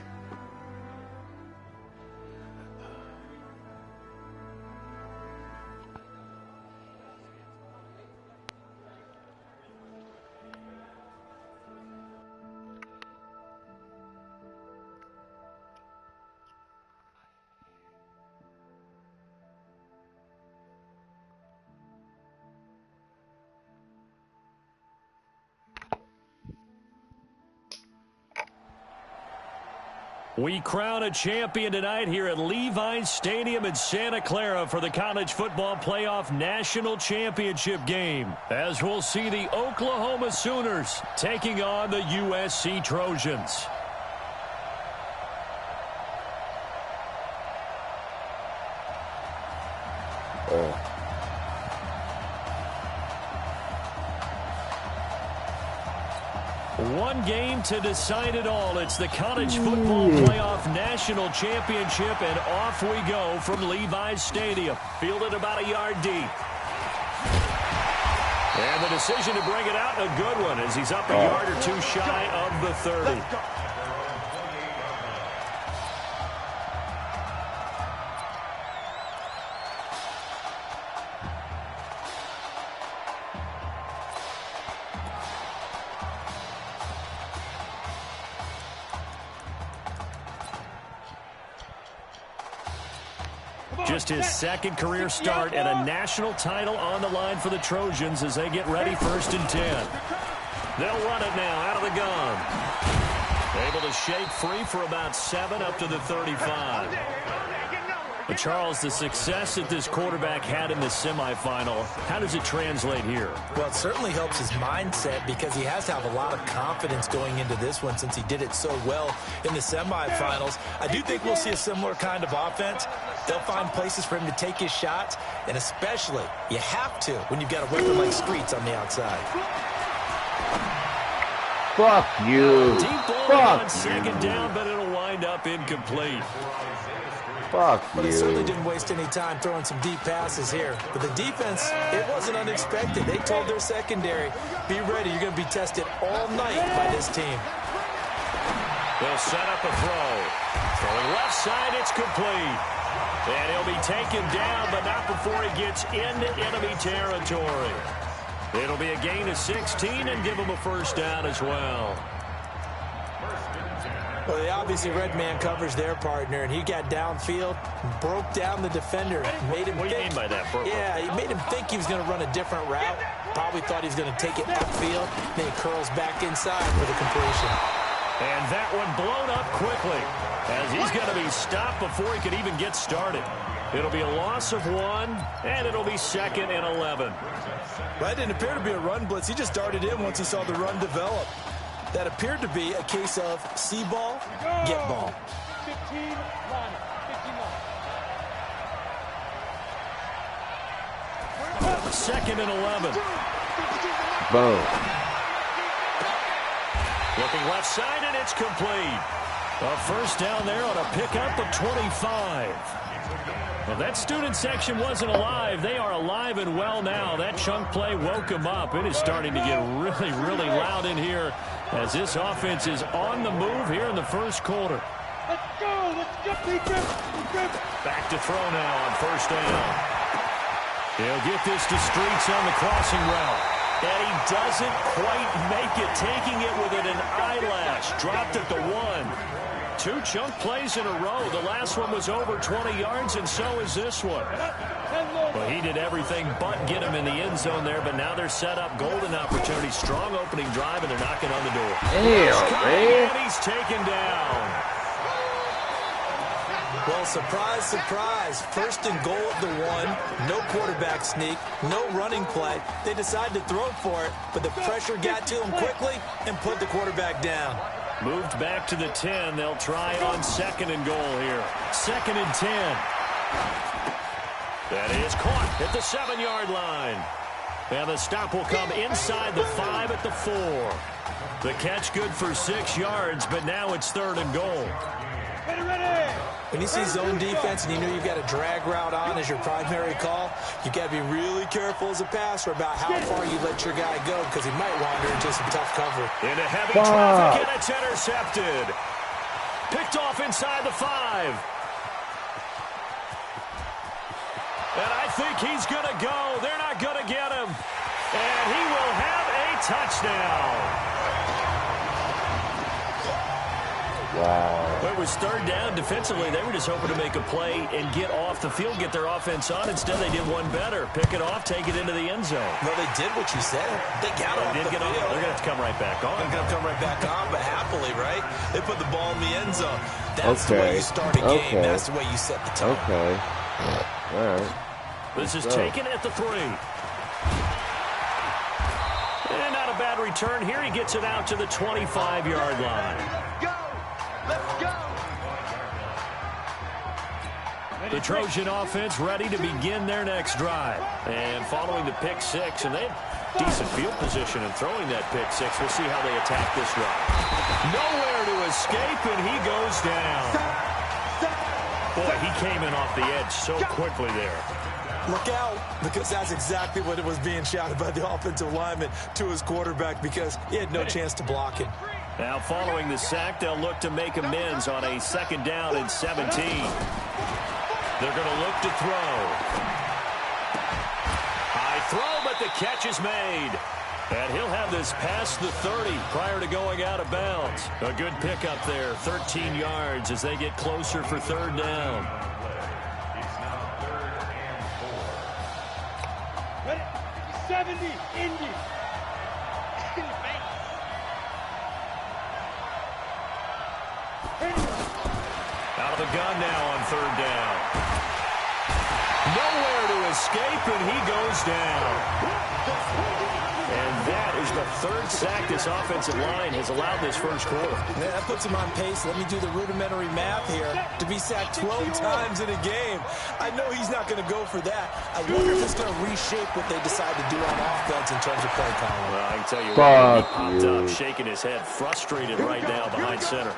We crown a champion tonight here at Levi's Stadium in Santa Clara for the College Football Playoff National Championship game, as we'll see the Oklahoma Sooners taking on the USC Trojans. One game to decide it all. It's the College Football Playoff National Championship, and off we go from Levi's Stadium. Fielded about a yard deep. And the decision to bring it out, a good one, as he's up a yard or two shy of the 30. Just his second career start and a national title on the line for the Trojans as they get ready 1st and 10. They'll run it now out of the gun. Able to shake free for about 7 up to the 35. But Charles, the success that this quarterback had in the semifinal, how does it translate here? Well, it certainly helps his mindset because he has to have a lot of confidence going into this one since he did it so well in the semifinals. I do think we'll see a similar kind of offense. They'll find places for him to take his shots, and especially, you have to when you've got a weapon like Streets on the outside. Fuck you. Deep ball Fuck on second down, but it'll wind up incomplete. Fuck But you. they certainly didn't waste any time throwing some deep passes here. But the defense, it wasn't unexpected. They told their secondary, be ready. You're going to be tested all night by this team. They'll set up a throw. Throwing left side, it's complete. And he'll be taken down, but not before he gets into enemy territory. It'll be a gain of 16 and give him a first down as well. Well, they obviously red man covers their partner, and he got downfield, broke down the defender, made him What do you mean by that, Purple? Yeah, he made him think he was going to run a different route. Probably thought he was going to take it upfield. Then he curls back inside for the completion. And that one blown up quickly as he's going to be stopped before he could even get started. It'll be a loss of 1, and it'll be 2nd and 11. Well, that didn't appear to be a run blitz. He just darted in once he saw the run develop. That appeared to be a case of see ball, get ball. 15 line, 2nd and 11. Boom. Looking left side, and it's complete. A first down there on a pickup of 25. Well, that student section wasn't alive. They are alive and well now. That chunk play woke them up. It is starting to get really, really loud in here as this offense is on the move here in the first quarter. Let's go, Back to throw now on first down. He'll get this to Streets on the crossing route. And he doesn't quite make it, taking it within an eyelash. Dropped at the 1. 2 chunk plays in a row. The last one was over 20 yards, and so is this one. Well, he did everything but get him in the end zone there, but now they're set up. Golden opportunity, strong opening drive, and they're knocking on the door. Damn, man. And he's taken down. Well, surprise, surprise. First and goal at the 1. No quarterback sneak. No running play. They decided to throw for it, but the pressure got to him quickly and put the quarterback down. Moved back to the 10. They'll try on 2nd and goal here. 2nd and 10. That is caught at the 7-yard line. And the stop will come inside the 5 at the 4. The catch good for 6 yards, but now it's 3rd and goal. When you see zone defense and you know you've got a drag route on as your primary call, you've got to be really careful as a passer about how far you let your guy go because he might wander into some tough cover. Into heavy traffic, and it's intercepted. Picked off inside the 5. And I think he's going to go. They're not going to get him. And he will have a touchdown. Wow. Well, it was 3rd down. Defensively, they were just hoping to make a play and get off the field, get their offense on. Instead, they did one better. Pick it off, take it into the end zone. Well, they did what you said. They got off the field. They're going to have to come right back on. They're going to come right back on, but happily, right? They put the ball in the end zone. That's the way you start a game. That's the way you set the tone. Okay. All right. This is taken at the 3. And not a bad return here. He gets it out to the 25-yard line. The Trojan offense ready to begin their next drive. And following the pick 6, and they have decent field position in throwing that pick 6. We'll see how they attack this drive. Nowhere to escape, and he goes down. Boy, he came in off the edge so quickly there. Look out, because that's exactly what it was being shouted by the offensive lineman to his quarterback because he had no chance to block him. Now following the sack, they'll look to make amends on a 2nd down and 17. They're going to look to throw. High throw, but the catch is made. And he'll have this past the 30 prior to going out of bounds. A good pickup there, 13 yards as they get closer for 3rd down. Ready? 70, Indy. Out of the gun now on 3rd down. escape, and he goes down. And that is the third sack this offensive line has allowed this first quarter. Man, that puts him on pace. Let me do the rudimentary math here. To be sacked 12 times in a game. I know he's not going to go for that. I wonder if it's going to reshape what they decide to do on offense in terms of play calling. Well, I can tell you what, he popped up, shaking his head, frustrated right now behind center.